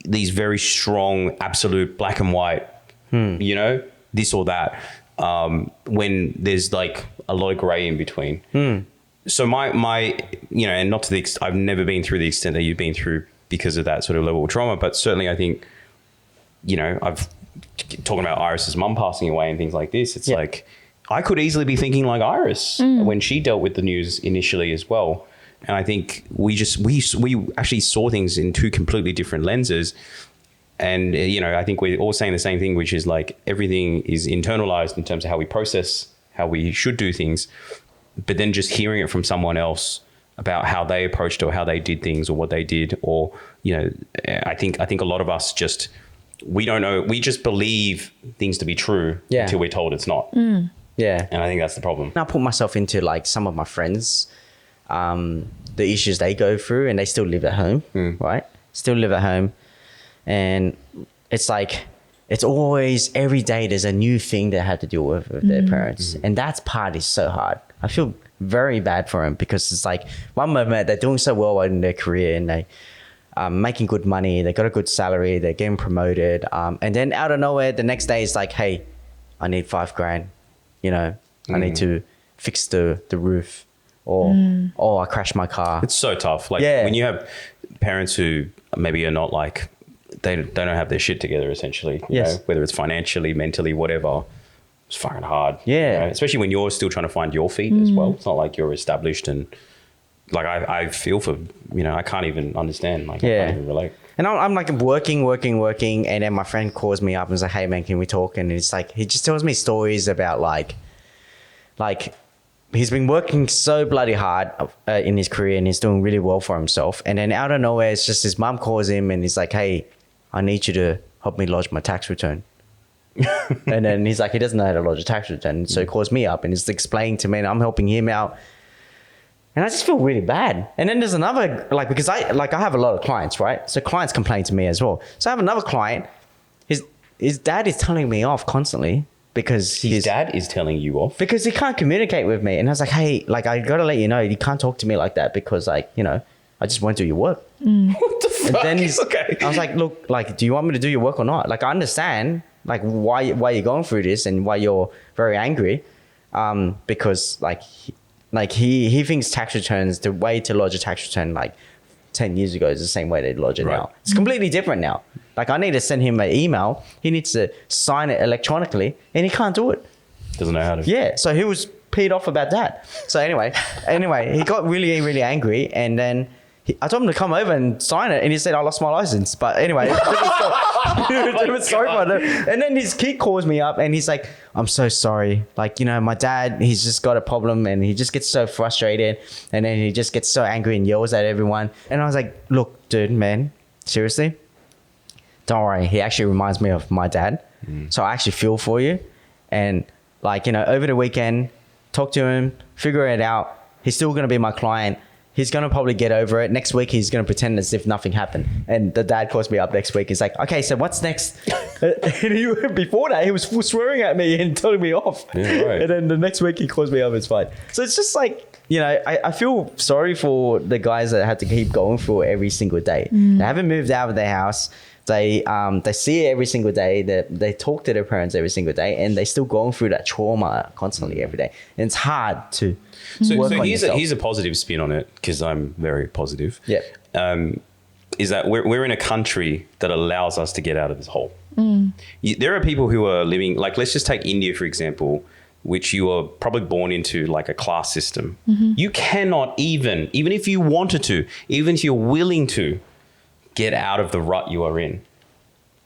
these very strong absolute black and white, this or that, when there's like a lot of gray in between. So my and not to the extent, I've never been through the extent that you've been through because of that sort of level of trauma, but certainly I think, I've talking about Iris's mum passing away and things like this. It's like, I could easily be thinking like Iris when she dealt with the news initially as well. And I think we actually saw things in two completely different lenses. And, I think we're all saying the same thing, which is like everything is internalized in terms of how we process, how we should do things. But then just hearing it from someone else about how they approached or how they did things or what they did, or, I think a lot of us just, we don't know. We just believe things to be true until we're told it's not. Yeah. And I think that's the problem. I put myself into like some of my friends, the issues they go through, and they still live at home, right? Still live at home. And it's like, it's always every day there's a new thing they have to deal with their parents. And that part is so hard. I feel very bad for them because it's like one moment they're doing so well in their career and they making good money, they got a good salary, they're getting promoted. And then out of nowhere, the next day it's like, hey, I need $5,000, you know, I need to fix the roof, or I crashed my car. It's so tough. Like when you have parents who maybe are not like, they don't have their shit together essentially, you know, whether it's financially, mentally, whatever. It's fucking hard. Yeah. You know? Especially when you're still trying to find your feet as well. It's not like you're established, and like I feel for, you know, I can't even understand. Like I can't even relate. And I'm like working. And then my friend calls me up and is like, hey man, can we talk? And it's like, he just tells me stories about like he's been working so bloody hard in his career and he's doing really well for himself. And then out of nowhere, it's just his mum calls him and he's like, hey, I need you to help me lodge my tax return. And then he's like, he doesn't know how to lodge a tax return. So he calls me up and he's explaining to me and I'm helping him out. And I just feel really bad. And then there's another, like, because I have a lot of clients, right? So clients complain to me as well. So I have another client, his dad is telling me off constantly because his dad is telling you off? Because he can't communicate with me. And I was like, hey, like, I got to let you know, you can't talk to me like that because, like, you know, I just won't do your work. What the fuck? And then okay. I was like, look, like, do you want me to do your work or not? Like, I understand, like, why you're going through this and why you're very angry. Because, like he thinks tax returns, the way to lodge a tax return, like, 10 years ago is the same way they lodge it now. It's completely different now. Like, I need to send him an email. He needs to sign it electronically, and he can't do it. Doesn't know how to. Yeah, so he was peed off about that. So anyway, he got really, really angry, and then I told him to come over and sign it, and he said, I lost my license. But anyway, sorry about that. And then his kid calls me up, and he's like, I'm so sorry. Like, you know, my dad, he's just got a problem, and he just gets so frustrated, and then he just gets so angry and yells at everyone. And I was like, look, dude, man, seriously? Don't worry. He actually reminds me of my dad. So I actually feel for you. And, like, you know, over the weekend, talk to him, figure it out. He's still going to be my client. He's going to probably get over it. Next week, he's going to pretend as if nothing happened. And the dad calls me up next week. He's like, okay, so what's next? And before that, he was full swearing at me and telling me off. Yeah, right. And then the next week, he calls me up. It's fine. So it's just like, you know, I feel sorry for the guys that had to keep going through it every single day. They haven't moved out of their house. They see it every single day. They talk to their parents every single day, and they're still going through that trauma constantly every day. And it's hard to work on yourself. Here's a positive spin on it, because I'm very positive. Yeah. Is that we're in a country that allows us to get out of this hole. There are people who are living, like, let's just take India, for example, which you are probably born into, like, a class system. You cannot even if you wanted to, even if you're willing to, get out of the rut you are in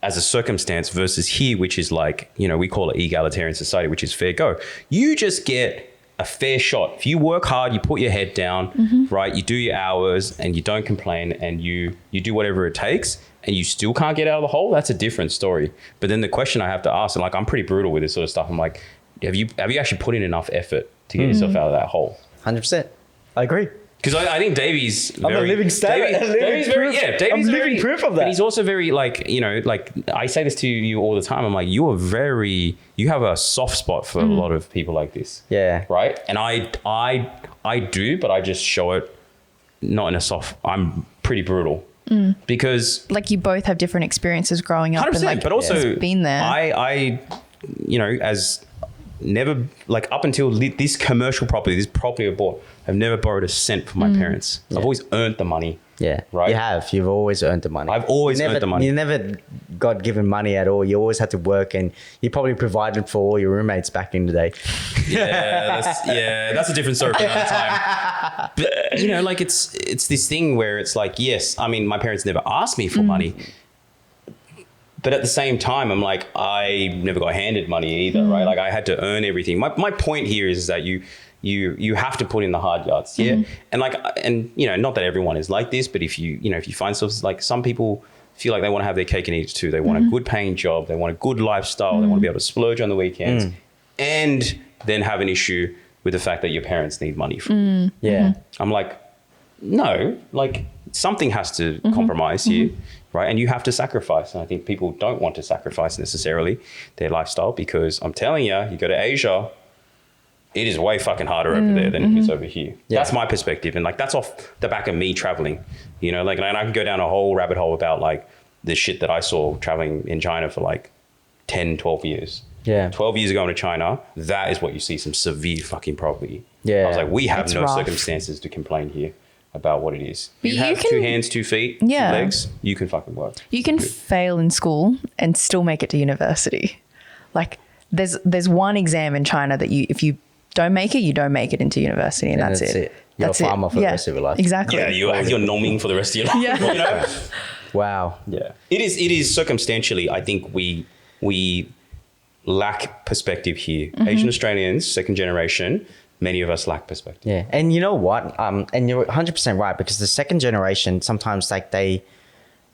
as a circumstance, versus here, which is like, you know, we call it egalitarian society, which is fair go. You just get a fair shot. If you work hard, you put your head down, right? You do your hours and you don't complain, and you do whatever it takes, and you still can't get out of the hole. That's a different story. But then the question I have to ask, and like, I'm pretty brutal with this sort of stuff. I'm like, have you actually put in enough effort to get yourself out of that hole? 100%. I agree. Because I think Davie's very... I'm a living statement. Davie's very... Yeah, Davie's I'm living proof of that. But he's also very, like, you know, like, I say this to you all the time. I'm like, you have a soft spot for a lot of people like this. Yeah. Right? And I do, but I just show it not in a soft... I'm pretty brutal. Because... Like, you both have different experiences growing up. 100%, and, like, but also... been there. I you know, as... Never, like, up until this commercial property, this property I bought, I've never borrowed a cent from my parents. I've always earned the money. Yeah. Right? You have. You've always earned the money. I've always earned the money. You never got given money at all. You always had to work, and you probably provided for all your roommates back in the day. That's a different story for another time. But, you know, like, it's this thing where it's like, yes, I mean, my parents never asked me for money. But at the same time, I'm like, I never got handed money either, right? Like, I had to earn everything. My point here is that you have to put in the hard yards, yeah. And like, and you know, not that everyone is like this, but if you find yourself, like, some people feel like they want to have their cake and eat it too. They want a good paying job. They want a good lifestyle. They want to be able to splurge on the weekends and then have an issue with the fact that your parents need money from you. Yeah. I'm like, no, like something has to compromise here, right? And you have to sacrifice. And I think people don't want to sacrifice necessarily their lifestyle, because I'm telling you, you go to Asia, it is way fucking harder over there than it is over here. Yeah. That's my perspective. And like, that's off the back of me traveling, you know, like, and I can go down a whole rabbit hole about like the shit that I saw traveling in China for like 10, 12 years. Yeah. 12 years ago in China, that is what you see, some severe fucking poverty. Yeah. I was like, we have It's no rough. circumstances to complain here about what it is. But You you have can- 2 hands, 2 feet, Yeah. 2 legs, you can fucking work. You can fail in school and still make it to university. Like there's one exam in China that if you don't make it, you don't make it into university, and that's it. You're That's a farmer for the rest of your life. Exactly. Yeah, you're norming for the rest of your life. Yeah. You know? Wow. Yeah. It is circumstantially, I think we lack perspective here. Asian Australians, second generation, many of us lack perspective. Yeah, and you know what? And you're 100% right, because the second generation sometimes like they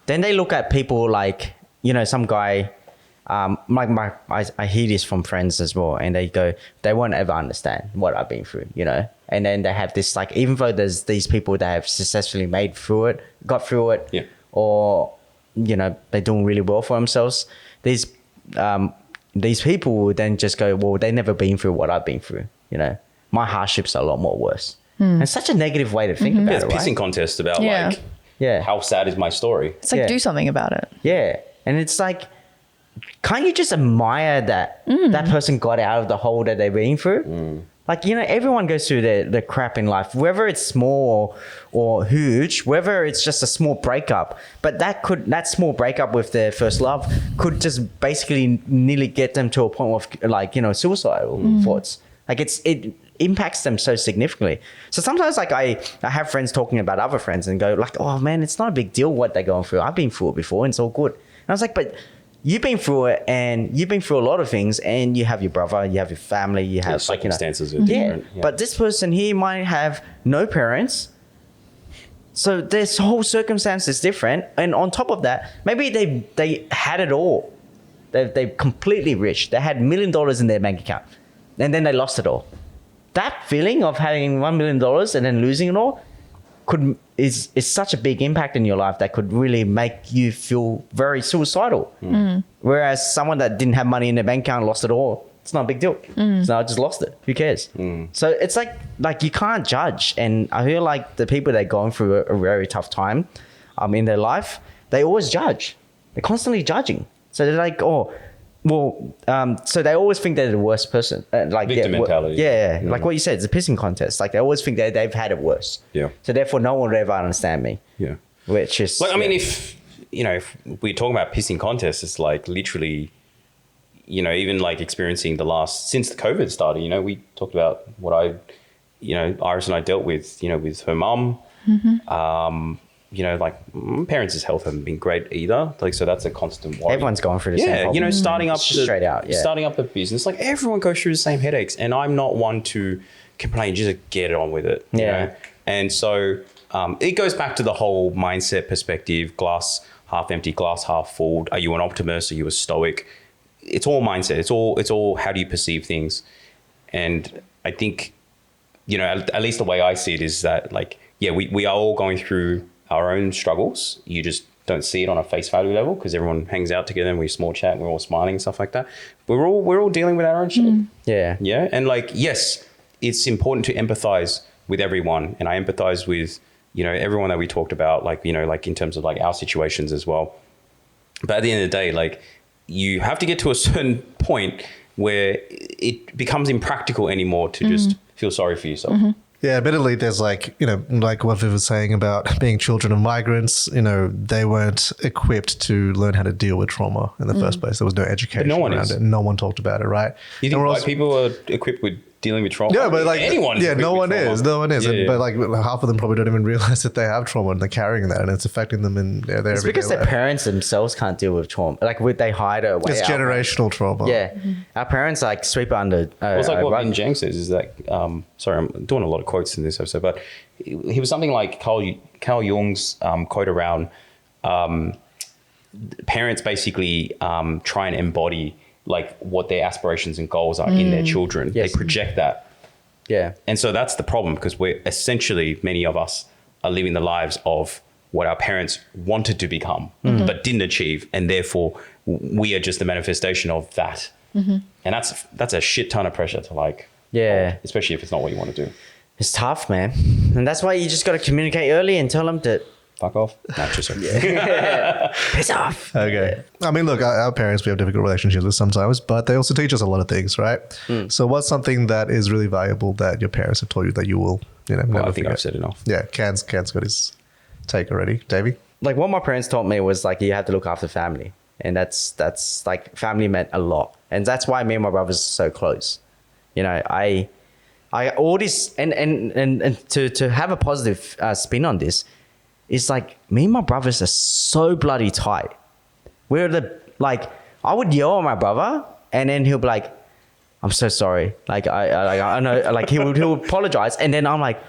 look at people like, you know, some guy. I hear this from friends as well, and they won't ever understand what I've been through, you know. And then they have this like, even though there's these people that have successfully got through it, Yeah. or you know, they're doing really well for themselves. These people will then just go, well, they've never been through what I've been through, you know. My hardships are a lot more worse. And it's such a negative way to think about There's it, pissing right? contest about Yeah. like, Yeah. how sad is my story? It's like, Yeah. do something about it. Yeah, and it's like, can't you just admire that that person got out of the hole that they've been through? Like, you know, everyone goes through the crap in life, whether it's small or huge, whether it's just a small breakup. But that small breakup with their first love could just basically nearly get them to a point of like, you know, suicidal thoughts. Like it impacts them so significantly. So sometimes like I have friends talking about other friends and go like, oh man, it's not a big deal what they're going through. I've been through it before and it's all good. And I was like, but you've been through it, and you've been through a lot of things, and you have your brother, you have your family, you have like, you know, circumstances are different. Yeah. but this person here might have no parents. So this whole circumstance is different. And on top of that, maybe they had it all. They're completely rich. They had $1 million in their bank account, and then they lost it all. That feeling of having $1 million and then losing it all is such a big impact in your life that could really make you feel very suicidal. Whereas someone that didn't have money in their bank account and lost it all, it's not a big deal. So I just lost it. Who cares? So it's like you can't judge. And I feel like the people that are going through a very tough time in their life, they always judge. They're constantly judging. So they're like, oh, well, so they always think they're the worst person. Like Victim mentality. Yeah, like what you said, it's a pissing contest. Like they always think that they've had it worse. Yeah. So therefore, no one would ever understand me. Yeah. Which is Like, I mean, if we're talking about pissing contests, it's like literally, you know, even like experiencing since the COVID started, you know, we talked about what Iris and I dealt with, you know, with her mum. You know, like parents' health haven't been great either. Like, so that's a constant worry. Everyone's going through the same problem. You know, starting up Straight out, yeah. starting up a business, like everyone goes through the same headaches, and I'm not one to complain. Just get it on with it. You Yeah. know? And so it goes back to the whole mindset perspective: glass half empty, glass half full. Are you an optimist? Are you a stoic? It's all mindset. It's all how do you perceive things. And I think, you know, at least the way I see it is that, like, yeah, we are all going through our own struggles. You just don't see it on a face value level because everyone hangs out together and we small chat and we're all smiling and stuff like that. We're all dealing with our own shit. Yeah. Yeah. And like, yes, it's important to empathize with everyone. And I empathize with, you know, everyone that we talked about, like, you know, like in terms of like our situations as well. But at the end of the day, like, you have to get to a certain point where it becomes impractical anymore to just feel sorry for yourself. Yeah, admittedly, there's like, you know, like what Viv was saying about being children of migrants, you know, they weren't equipped to learn how to deal with trauma in the first place. There was no education no one around is. it. No one talked about it, right? You think And we're white also- people are equipped with dealing with trauma? Yeah, but like anyone. yeah, no one is. No one is. Yeah, yeah. But like half of them probably don't even realize that they have trauma and they're carrying that and it's affecting them in their It's everyday because their life. parents themselves can't deal with trauma. Like they hide it away. It's generational trauma. Yeah. Our parents like sweep it under. It's like what rug. Bin Jang says is that, sorry, I'm doing a lot of quotes in this episode, but he was something like Carl Jung's quote around parents basically try and embody like what their aspirations and goals are in their children. Yes. They project that. Yeah. And so that's the problem, because we're essentially, many of us are living the lives of what our parents wanted to become, but didn't achieve. And therefore we are just the manifestation of that. And that's a shit ton of pressure to like, Yeah. especially if it's not what you want to do. It's tough, man. And that's why you just got to communicate early and tell them to Fuck off. No, just piss off. Okay. I mean, look, our parents, we have difficult relationships with sometimes, but they also teach us a lot of things, right? So what's something that is really valuable that your parents have taught you that you will, Well, never I think forget? I've said enough. Yeah, Can's got his take already. Davey? Like what my parents taught me was like you have to look after family, and that's like family meant a lot, and that's why me and my brothers are so close. You know, I all this and to have a positive spin on this is like me and my brothers are so bloody tight. We're like I would yell at my brother, and then he'll be like, "I'm so sorry." Like I know, like he'll apologize, and then I'm like,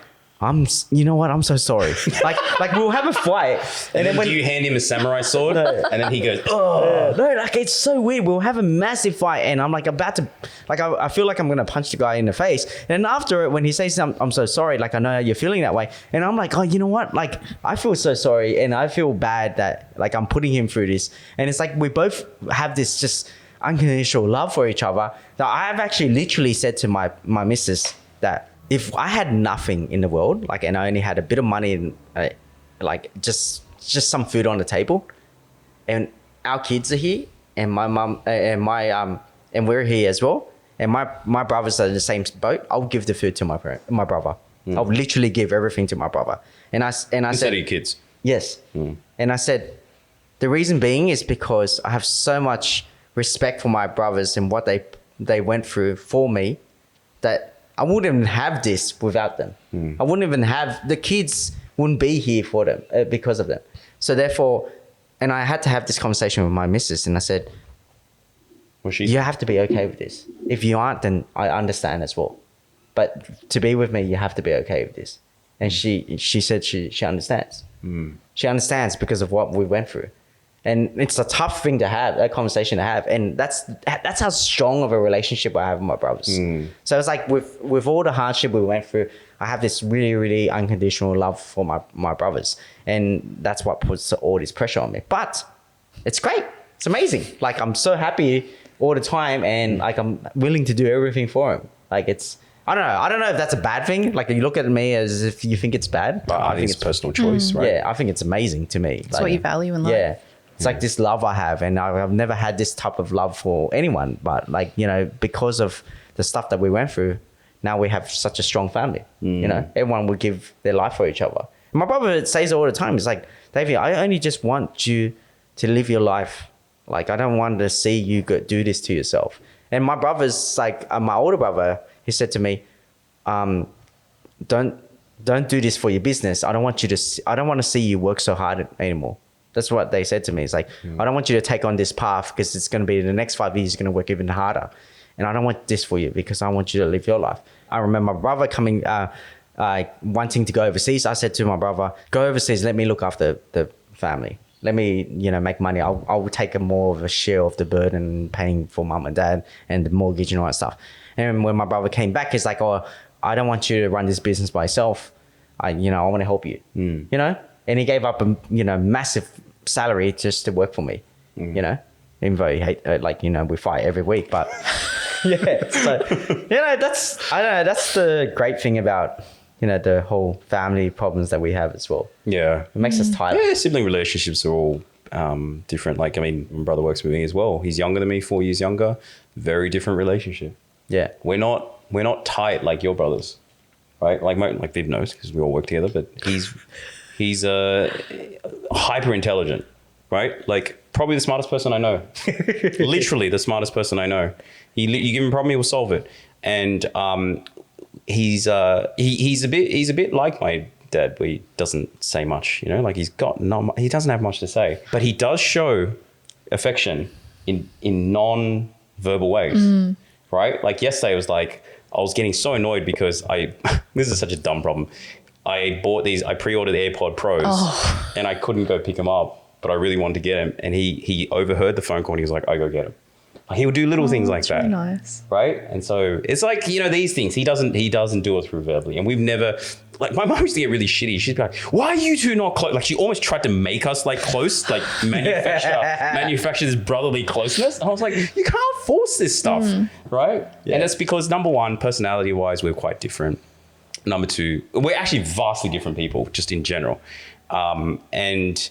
you know what? I'm so sorry. like we'll have a fight, And then when do you hand him a samurai sword? And then he goes, oh. no, like it's so weird. We'll have a massive fight, and I'm like about to, like I feel like I'm gonna punch the guy in the face. And after it, when he says I'm so sorry, like I know you're feeling that way, and I'm like, oh, you know what? Like I feel so sorry, and I feel bad that like I'm putting him through this. And it's like we both have this just unconditional love for each other. That I've actually literally said to my missus that if I had nothing in the world, like, and I only had a bit of money and like just some food on the table, and our kids are here, and my mum and and we're here as well, and my brothers are in the same boat, I'll give the food to my brother. I'll literally give everything to my brother. And I said Instead of your kids. yes, and I said the reason being is because I have so much respect for my brothers and what they went through for me, that I wouldn't even have this without them. I wouldn't even have, the kids wouldn't be here for them because of them. So therefore, and I had to have this conversation with my missus, and I said, you have to be okay with this. If you aren't, then I understand as well. But to be with me, you have to be okay with this. And she said she understands. She understands because of what we went through. And it's a tough thing to have, a conversation to have. And that's how strong of a relationship I have with my brothers. So it's like with all the hardship we went through, I have this really, really unconditional love for my brothers. And that's what puts all this pressure on me. But it's great. It's amazing. Like I'm so happy all the time, and like I'm willing to do everything for him. Like it's, I don't know if that's a bad thing. Like you look at me as if you think it's bad, but I think it's personal choice, right? Yeah, I think it's amazing to me. It's what you value in life. Yeah. It's like this love I have, and I've never had this type of love for anyone. But like, you know, because of the stuff that we went through, now we have such a strong family. You know, everyone would give their life for each other. And my brother says all the time, he's like, Davie, I only just want you to live your life. Like, I don't want to see you do this to yourself. And my brother's like, my older brother, he said to me, don't do this for your business. I don't want to see you work so hard anymore. That's what they said to me. It's like, I don't want you to take on this path because it's going to be the next 5 years, you're going to work even harder. And I don't want this for you because I want you to live your life. I remember my brother coming, wanting to go overseas. I said to my brother, go overseas, let me look after the family. Let me, make money. I'll take more of a share of the burden paying for mum and dad and the mortgage and all that stuff. And when my brother came back, he's like, oh, I don't want you to run this business by yourself. I want to help you, And he gave up a, massive salary just to work for me, even though he we fight every week, but yeah. So, that's the great thing about, the whole family problems that we have as well. Yeah. It makes us tighter. Yeah, sibling relationships are all different. Like, I mean, my brother works with me as well. He's younger than me, 4 years younger. Very different relationship. Yeah. We're not tight like your brothers, right? Like Viv knows because we all work together, but he's hyper intelligent, right? Like probably the smartest person I know. Literally the smartest person I know. You give him a problem, he will solve it. And he's a bit like my dad, where he doesn't say much, like he doesn't have much to say, but he does show affection in non-verbal ways, right? Like yesterday, it was like I was getting so annoyed because this is such a dumb problem. I pre-ordered AirPod Pros and I couldn't go pick them up but I really wanted to get him. And he overheard the phone call and he was like, "I go get him." He would do little things like that. Really nice. Right. And so it's like, these things he doesn't do it through verbally. And we've never, like, my mom used to get really shitty. She'd be like, "Why are you two not close?" Like, she almost tried to make us like close, like manufacture this brotherly closeness. And I was like, you can't force this stuff. Right. Yeah. And it's because, number one, personality wise, we're quite different. Number two, we're actually vastly different people just in general. And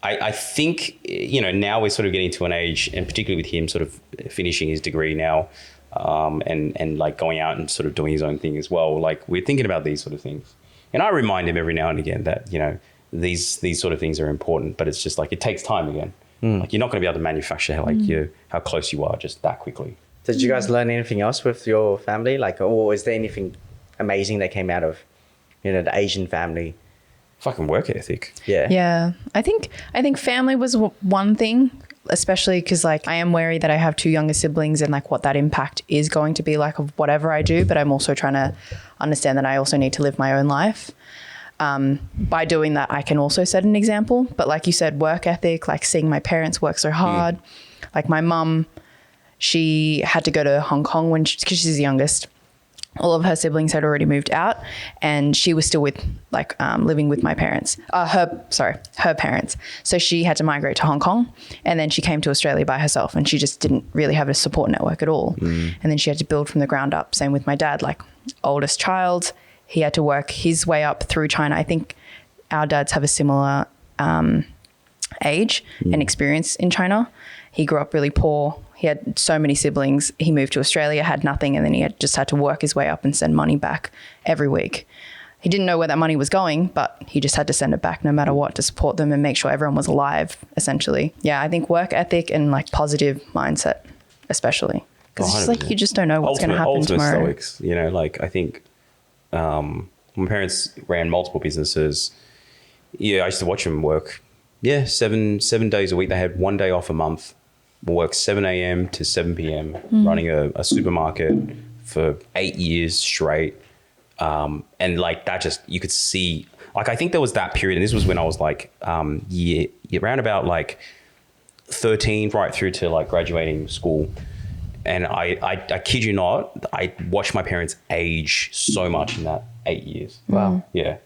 I think, now we're sort of getting to an age, and particularly with him sort of finishing his degree now, and like going out and sort of doing his own thing as well. Like, we're thinking about these sort of things. And I remind him every now and again that, these sort of things are important, but it's just like, it takes time again. Like, you're not going to be able to manufacture how close you are just that quickly. Did you guys learn anything else with your family? Like, or is there anything amazing that came out of, the Asian family? Fucking work ethic. Yeah. I think family was one thing, especially because like I am wary that I have 2 younger siblings and like what that impact is going to be like of whatever I do. But I'm also trying to understand that I also need to live my own life. By doing that, I can also set an example. But like you said, work ethic, like seeing my parents work so hard. Like my mum, she had to go to Hong Kong because she's the youngest. All of her siblings had already moved out, and she was still living with my parents, her parents. So she had to migrate to Hong Kong, and then she came to Australia by herself, and she just didn't really have a support network at all. And then she had to build from the ground up. Same with my dad, like oldest child, he had to work his way up through China. I think our dads have a similar age and experience in China. He grew up really poor. He had so many siblings. He moved to Australia, had nothing, and then he had to work his way up and send money back every week. He didn't know where that money was going, but he just had to send it back no matter what to support them and make sure everyone was alive, essentially. Yeah, I think work ethic and like positive mindset, especially. Because it's just like you just don't know what's going to happen tomorrow. Stoics, like I think my parents ran multiple businesses. Yeah, I used to watch them work. Yeah, seven days a week. They had 1 day off a month. Work 7 a.m. to 7 p.m. running a supermarket for 8 years straight. And like that just, you could see, like, I think there was that period, and this was when I was like, around about like 13 right through to like graduating school. And I kid you not, I watched my parents age so much in that 8 years. Wow. Yeah.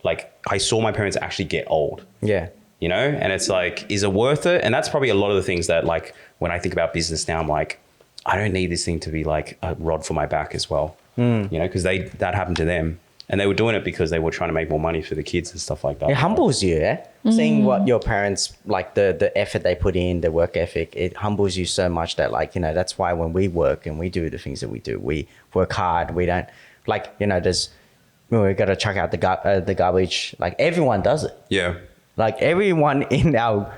Like I saw my parents actually get old. Yeah. And it's like, is it worth it? And that's probably a lot of the things that, like, when I think about business now, I'm like, I don't need this thing to be like a rod for my back as well, because that happened to them, and they were doing it because they were trying to make more money for the kids and stuff like that. It humbles you, seeing what your parents, like the effort they put in, the work ethic, it humbles you so much that, like, that's why when we work and we do the things that we do, we work hard. We don't, like, we got to chuck out the garbage. Like, everyone does it. Yeah. Like, everyone in our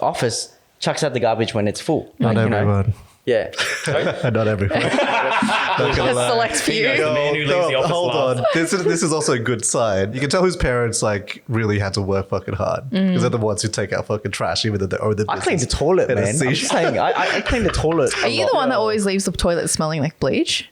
office chucks out the garbage when it's full. Not like, everyone. Yeah. Not everyone. Select few. The man who leaves the office Hold last. on. This is also a good sign. You can tell whose parents like really had to work fucking hard because they're the ones who take out fucking trash, even though they own the business. I clean the toilet, in a man. I'm siege. just saying, I clean the toilet. Are you the one that always leaves the toilet smelling like bleach?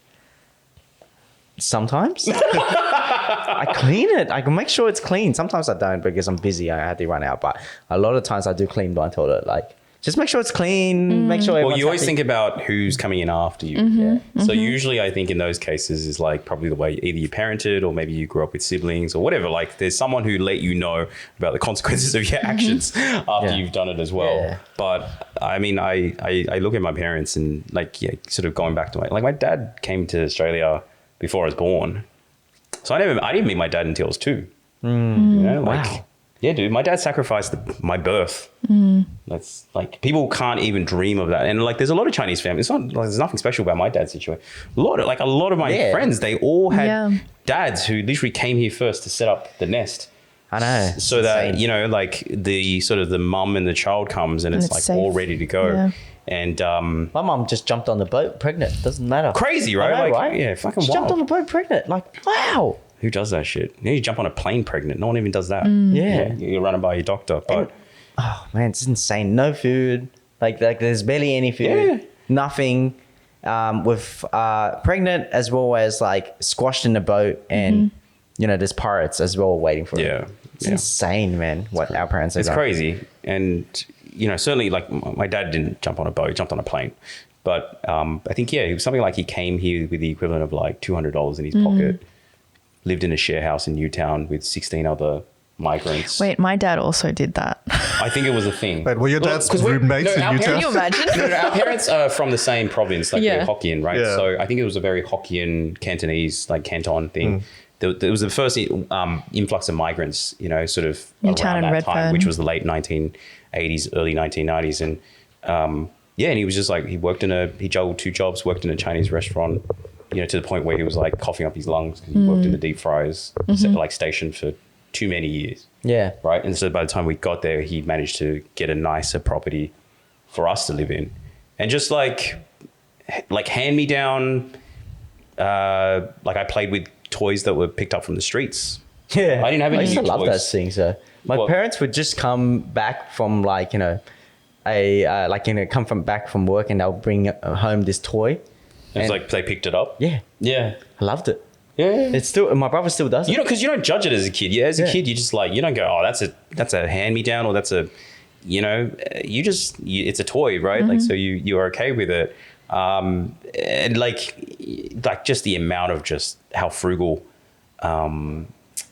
Sometimes. I clean it. I can make sure it's clean. Sometimes I don't because I'm busy. I had to run out. But a lot of times I do clean my toilet. Like, just make sure it's clean. Make sure everyone's Well, you always happy. think about who's coming in after you. Yeah. So usually I think in those cases is like probably the way either you parented or maybe you grew up with siblings or whatever. Like, there's someone who let you know about the consequences of your actions after you've done it as well. Yeah. But I mean, I look at my parents and like, sort of going back to my dad came to Australia before I was born. So I didn't meet my dad until I was 2. Wow. Yeah, dude, my dad sacrificed my birth. That's like, people can't even dream of that. And like, there's a lot of Chinese families. It's not like, there's nothing special about my dad's situation. A lot of my friends, they all had dads who literally came here first to set up the nest. I know. So that, like the sort of the mum and the child comes and it's like safe. all ready to go. Yeah. And My mum just jumped on the boat pregnant. Doesn't matter. crazy, right? I know, Like, right? yeah, fucking She wild. jumped on the boat pregnant. Like, wow. Who does that shit? You jump on a plane pregnant. No one even does that. Yeah. You're running by your doctor. But Oh man, it's insane. No food. Like there's barely any food. Yeah. Nothing. With pregnant as well as like squashed in the boat, and there's pirates as well waiting for yeah. It's insane, man, what our parents have It's done. crazy. And, certainly like my dad didn't jump on a boat, he jumped on a plane. But I think, it was something like he came here with the equivalent of like $200 in his pocket, lived in a share house in Newtown with 16 other migrants. Wait, my dad also did that. I think it was a thing. Wait, were your dad's 'cause roommates in our Utah? Can you imagine? No, our parents are from the same province, like Yeah. they're Hokkien, right? Yeah. So I think it was a very Hokkien, Cantonese, like Canton thing. There was the first influx of migrants, sort of Newtown around and that time, Redfern. which was the late 1980s, early 1990s. And and he was just like, he juggled 2 jobs, worked in a Chinese restaurant, to the point where he was like coughing up his lungs because he worked in the deep fryers station for too many years. Yeah. Right. And so by the time we got there, he managed to get a nicer property for us to live in. And just like hand me down, like I played with toys that were picked up from the streets. Yeah. I didn't have any I used to new love toys. those things. My Well- parents would just come back from come from back from work and they'll bring home this toy. It's And- like they picked it up. Yeah. Yeah. I loved it. Yeah. It's still, my brother still does it. Because you don't judge it as a kid. Yeah, as a Yeah. kid, you just like, you don't go, oh, that's a hand me down, or that's a, it's a toy, right? Like, so you are okay with it. And like just the amount of just how frugal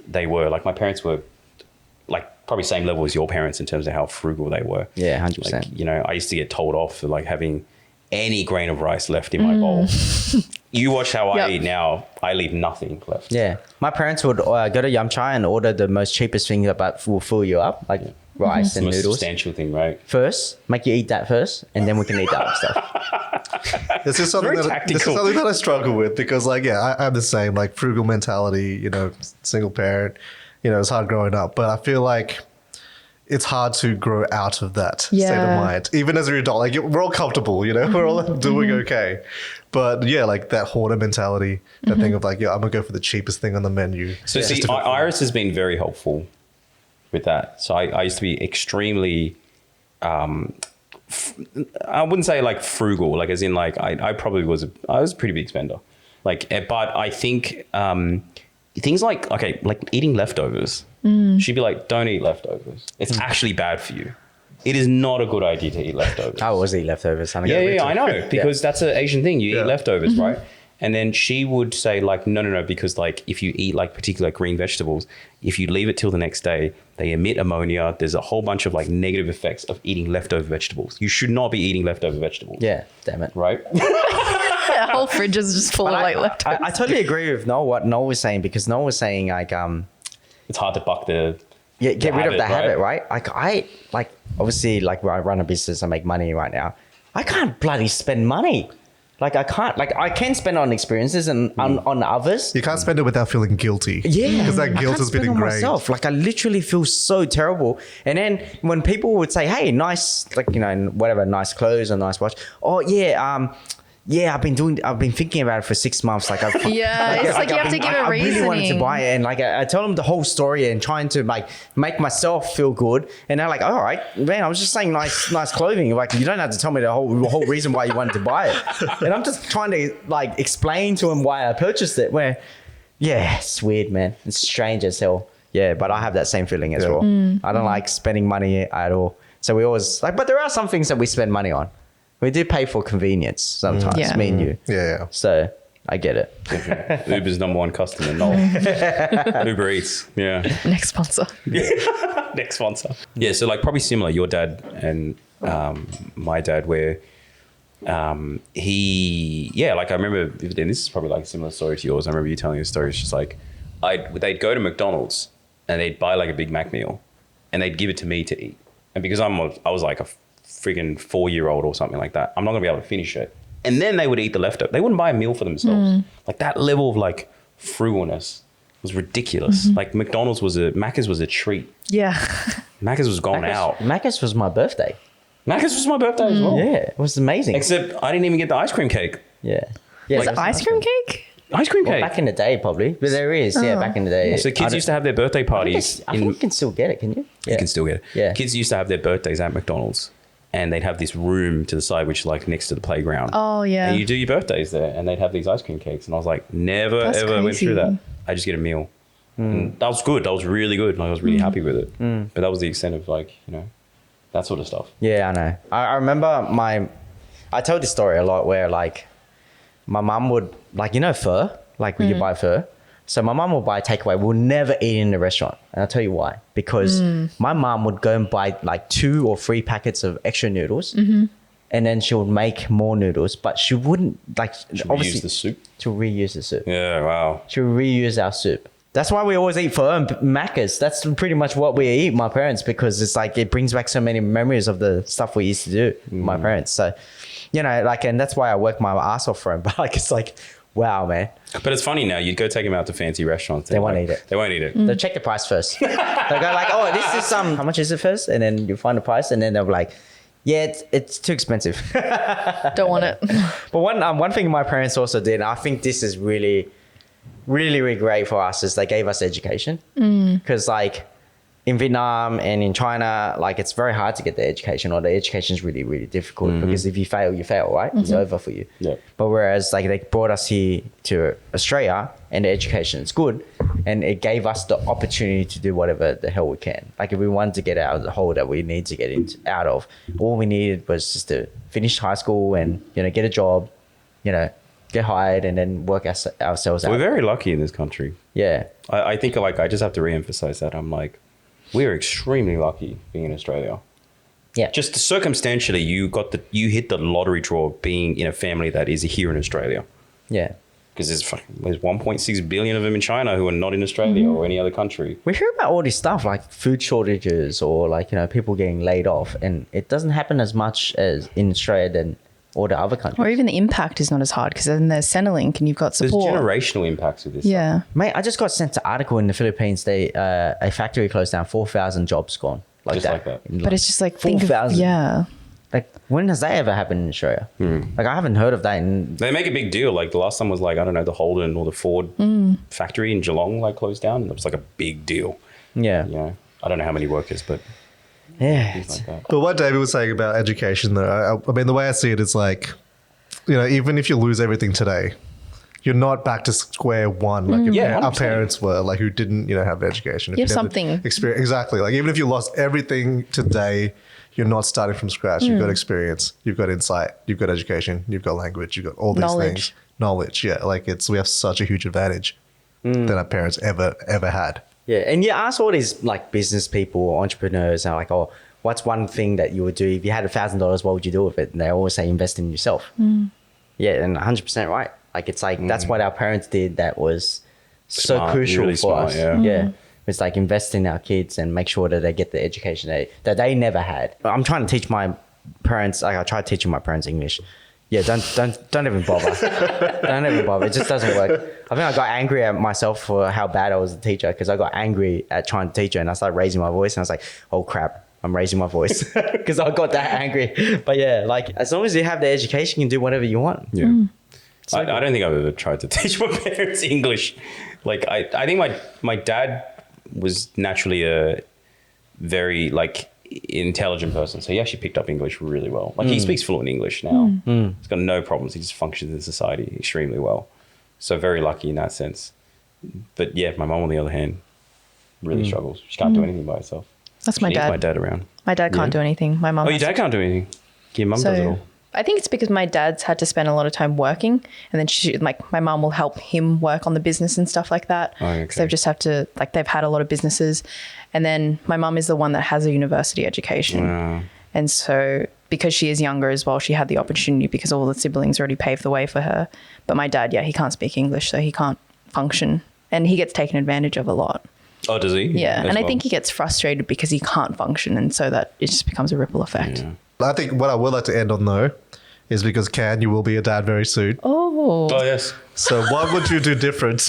they were. Like my parents were like probably same level as your parents in terms of how frugal they were. Yeah, 100%. Like, I used to get told off for like having any grain of rice left in my bowl. You watch how I Yep. eat now. I leave nothing left. Yeah. My parents would go to Yum Chai and order the most cheapest thing that will fill you up, like rice It's the and most noodles. substantial thing, right? First, make you eat that first, and then we can eat the other stuff. This is something Very that this is tactical. something that I struggle with because, I'm the same, like frugal mentality. Single parent. It's hard growing up, but I feel like it's hard to grow out of that state Yeah. of mind, even as an adult. Like we're all comfortable, we're all doing okay, but like that hoarder mentality, that thing of like, I'm gonna go for the cheapest thing on the menu. So Just see, to- Iris has been very helpful with that. So I used to be extremely, I wouldn't say like frugal, like as in like I probably was I was a pretty big spender, but I think things like eating leftovers. She'd be like, don't eat leftovers. It's actually bad for you. It is not a good idea to eat leftovers. I always eat leftovers. Yeah, I know, because that's an Asian thing. You Yeah. eat leftovers, right? And then she would say like, no, because like if you eat like particular green vegetables, if you leave it till the next day, they emit ammonia. There's a whole bunch of like negative effects of eating leftover vegetables. You should not be eating leftover vegetables. Yeah, damn it. Right? The whole fridge is just full of like leftovers. I totally agree with Noel, what Noel was saying, because Noel was saying like, It's hard to buck the get rid of the habit, right? right? Obviously, like where I run a business, I make money right now. I can't bloody spend money. Like I can't, I can spend on experiences and on others. you can't spend it without feeling guilty. Yeah, because that I guilt can't has been spend on ingrained. myself. Like I literally feel so terrible. And then when people would say, "Hey, nice, whatever, nice clothes or nice watch," oh yeah, I've been thinking about it for 6 months. Like, It's like you have to give a I really wanted to reasoning. buy it, and like I tell them the whole story and trying to like make myself feel good. And they're like, "All right, man, I was just saying nice clothing. Like, you don't have to tell me the whole reason why you wanted to buy it." And I'm just trying to like explain to them why I purchased it. Where, yeah, it's weird, man. It's strange as hell. Yeah, but I have that same feeling as Yeah. well. I don't like spending money at all. So we always but there are some things that we spend money on. We do pay for convenience sometimes, Yeah. me and you. Yeah. So I get it. Uber's number one customer, no. Uber Eats, yeah. Next sponsor. Next sponsor. Yeah, so like probably similar, your dad and my dad, where I remember, and this is probably like a similar story to yours. I remember you telling a story. It's just like, they'd go to McDonald's and they'd buy like a Big Mac meal and they'd give it to me to eat. And because I was like a friggin' 4-year-old or something like that, I'm not gonna be able to finish it. And then they would eat the leftover. They wouldn't buy a meal for themselves. Like that level of like frugalness was ridiculous. Like Macca's was a treat. Yeah. Macca's was gone out. Macca's was my birthday. Macca's was my birthday as well. Yeah, it was amazing. Except I didn't even get the ice cream cake. Yeah. Yeah, Is it ice cream cake? Ice cream Well, cake. back in the day, probably. But there is, back in the day. So kids used to have their birthday parties. I think you can still get it, can you? Yeah. You can still get it. Yeah. Kids used to have their birthdays at McDonald's, and they'd have this room to the side, which is like next to the playground. Oh, yeah. And you do your birthdays there, and they'd have these ice cream cakes. And I was like, never That's ever went through crazy. that. I just get a meal. And that was good. That was really good. Like, I was really happy with it. But that was the extent of like, you know, that sort of stuff. Yeah, I know. I remember I tell this story a lot where like my mum would, like, you know, pho, like when you buy pho. So my mum would buy takeaway. We'll never eat in the restaurant. And I'll tell you why. Because my mum would go and buy like 2 or 3 packets of extra noodles. And then she would make more noodles, but she wouldn't like, obviously Reuse the soup. to reuse the soup. Yeah, wow. She would reuse our soup. That's why we always eat pho and Macca's. That's pretty much what we eat, my parents, because it's like it brings back so many memories of the stuff we used to do, my parents. So, you know, like, and that's why I work my ass off for them. But like, it's like, wow, man. But it's funny now. You'd go take them out to fancy restaurants. They won't eat it. They won't eat it. They'll check the price first. They'll go like, oh, this is how much is it first? And then you find the price, and then they'll be like, yeah, it's too expensive. Don't want it. But one thing my parents also did, and I think this is really, really, really great for us, is they gave us education. Because like in Vietnam and in China, like it's very hard to get the education, or the education is really, really difficult because if you fail, right? It's over for you. Yeah. But whereas like they brought us here to Australia and the education is good, and it gave us the opportunity to do whatever the hell we can. Like if we wanted to get out of the hole that we need to get out of, all we needed was just to finish high school and, you know, get a job, you know, get hired and then work ourselves out. We're very lucky in this country. Yeah. I think like I just have to reemphasize that. I'm like, we're extremely lucky being in Australia. Yeah. Just circumstantially, you hit the lottery draw being in a family that is here in Australia. Yeah. Because there's 1.6 billion of them in China who are not in Australia or any other country. We hear about all this stuff like food shortages or like, you know, people getting laid off, and it doesn't happen as much as in Australia than all the other countries. Or even the impact is not as hard because then there's Centrelink and you've got There's support. generational impacts with this. Yeah. Mate, I just got sent an article in the Philippines. A factory closed down, 4,000 jobs gone. Just like that. But it's just like, think of, 4,000. yeah. Like, when has that ever happened in Australia? Like, I haven't heard of that. They make a big deal. Like the last time was like, I don't know, the Holden or the Ford factory in Geelong like closed down. And it was like a big deal. Yeah. You know, I don't know how many workers, but Yeah. things like that. But what Davie was saying about education, though, I mean, the way I see it is like, you know, even if you lose everything today, you're not back to square one like our 100%. parents were, like who didn't, you know, have education. If You have never something. Exactly. Like even if you lost everything today, you're not starting from scratch. You've got experience, you've got insight, you've got education, you've got language, you've got all these things. Knowledge. Yeah. Like we have such a huge advantage than our parents ever had. Yeah. And you ask all these like business people or entrepreneurs, and like, oh, what's one thing that you would do if you had $1,000? What would you do with it? And they always say invest in yourself. Yeah, and 100% right. Like it's like that's what our parents did. That was so Smart, crucial really for smart, us. yeah. It's like invest in our kids and make sure that they get the education that they never had. I'm trying to teach my parents. Like I tried teaching my parents English. Yeah, don't even bother. Don't even bother. It just doesn't work. I think I got angry at myself for how bad I was a teacher, because I got angry at trying to teach her and I started raising my voice and I was like, oh crap, I'm raising my voice because I got that angry. But yeah, like as long as you have the education, you can do whatever you want. Yeah. I don't think I've ever tried to teach my parents English. Like I think my dad was naturally a very like intelligent person, so he actually picked up English really well. Like he speaks fluent English now. He's got no problems. He just functions in society extremely well. So very lucky in that sense. But yeah, my mom on the other hand really struggles. She can't do anything by herself. That's She my needs dad. my dad around. My dad can't do anything. My mum. Oh, your dad can't do anything. Your mum does it all. I think it's because my dad's had to spend a lot of time working, and then my mum will help him work on the business and stuff like that. Oh, okay. So they've just have to, like, they've had a lot of businesses, and then my mum is the one that has a university education. Wow. And so because she is younger as well, she had the opportunity because all the siblings already paved the way for her. But my dad, he can't speak English, so he can't function, and he gets taken advantage of a lot. Oh, does he? Yeah. As And I well? think he gets frustrated because he can't function, and so that it just becomes a ripple effect. Yeah. I think what I would like to end on though is because you will be a dad very soon. Oh. Oh, yes. So what would you do different?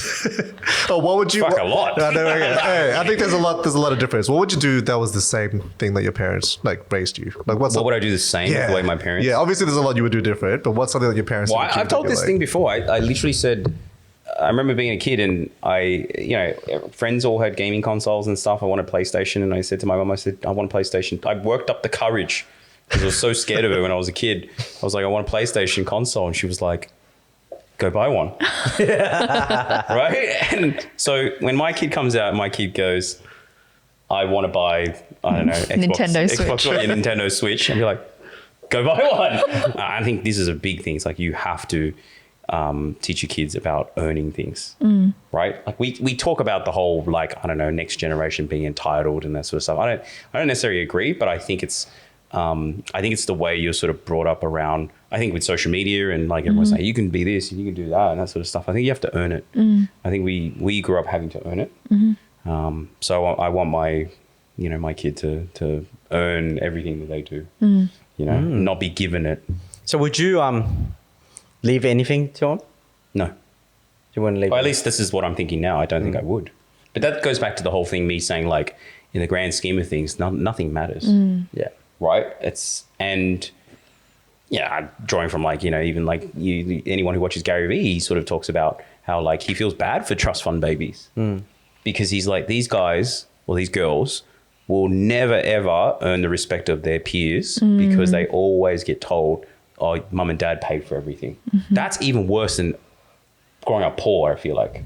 Or what would you? Fuck, a lot. No, okay. Hey, I think there's a lot of difference. What would you do that was the same thing that your parents like raised you? Like What would I do the same with the way my parents? Yeah, obviously there's a lot you would do different, but what's something that your parents? Well, did that you I've told think this you're thing like- before. I literally said, I remember being a kid and friends all had gaming consoles and stuff. I wanted a PlayStation, and I said to my mum, I said, I want a PlayStation. I worked up the courage because I was so scared of it when I was a kid. I was like, I want a PlayStation console. And she was like, go buy one. Right? And so when my kid comes out, my kid goes, I want to buy, I don't know, Nintendo Xbox Switch. or your Nintendo Switch. And you're like, go buy one. I think this is a big thing. It's like you have to teach your kids about earning things, right? Like we talk about the whole, like, I don't know, next generation being entitled and that sort of stuff. I don't necessarily agree, but I think it's the way you're sort of brought up around, I think with social media and like everyone's saying, you can be this and you can do that and that sort of stuff. I think you have to earn it. I think we grew up having to earn it. So I want my kid to earn everything that they do, not be given it. So would you leave anything to him? No. You wouldn't leave? Or at least this is what I'm thinking now. I don't think I would. But that goes back to the whole thing, me saying like, in the grand scheme of things, nothing matters. Yeah. Right? I'm drawing from like, even like anyone who watches Gary Vee, he sort of talks about how like he feels bad for trust fund babies because he's like, these guys or these girls will never ever earn the respect of their peers because they always get told, oh, mum and dad paid for everything. That's even worse than growing up poor, I feel like.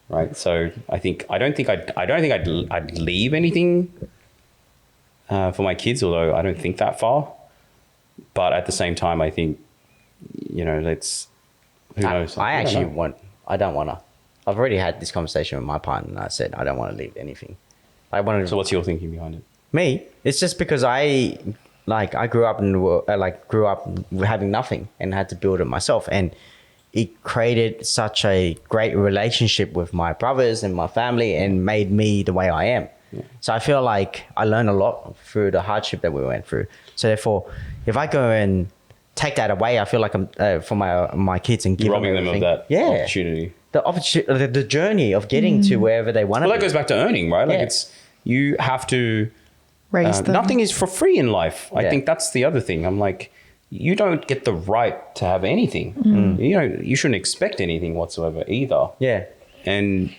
Right? So I don't think I'd leave anything for my kids, although I don't think that far. But at the same time, I think, who knows? I don't want to. I've already had this conversation with my partner and I said, I don't want to leave anything. So what's your thinking behind it? Me, it's just because I grew up having nothing and had to build it myself. And it created such a great relationship with my brothers and my family and made me the way I am. Yeah. So I feel like I learned a lot through the hardship that we went through. So therefore, if I go and take that away, I feel like I'm for my kids and give robbing them of that opportunity. The journey of getting to wherever they want to be. Well, that goes back to earning, right? Like you have to raise them. Nothing is for free in life. I think that's the other thing. I'm like, you don't get the right to have anything. You shouldn't expect anything whatsoever either. Yeah. And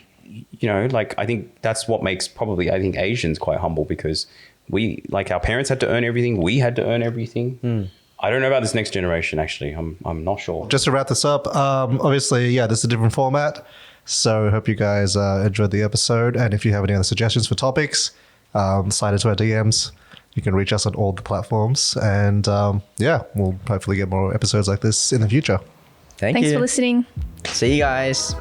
I think that's what makes Asians quite humble because our parents had to earn everything. We had to earn everything. I don't know about this next generation, actually. I'm not sure. Just to wrap this up, obviously, this is a different format. So I hope you guys enjoyed the episode. And if you have any other suggestions for topics, slide into our DMs. You can reach us on all the platforms. And we'll hopefully get more episodes like this in the future. Thanks for listening. See you guys.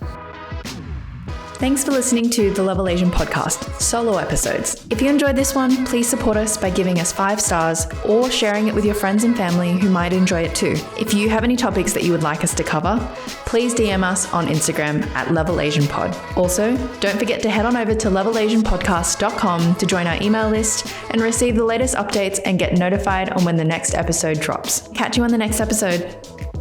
Thanks for listening to the Level Asian podcast, solo episodes. If you enjoyed this one, please support us by giving us 5 stars or sharing it with your friends and family who might enjoy it too. If you have any topics that you would like us to cover, please DM us on Instagram at LevelAsianPod. Also, don't forget to head on over to levelasianpodcast.com to join our email list and receive the latest updates and get notified on when the next episode drops. Catch you on the next episode.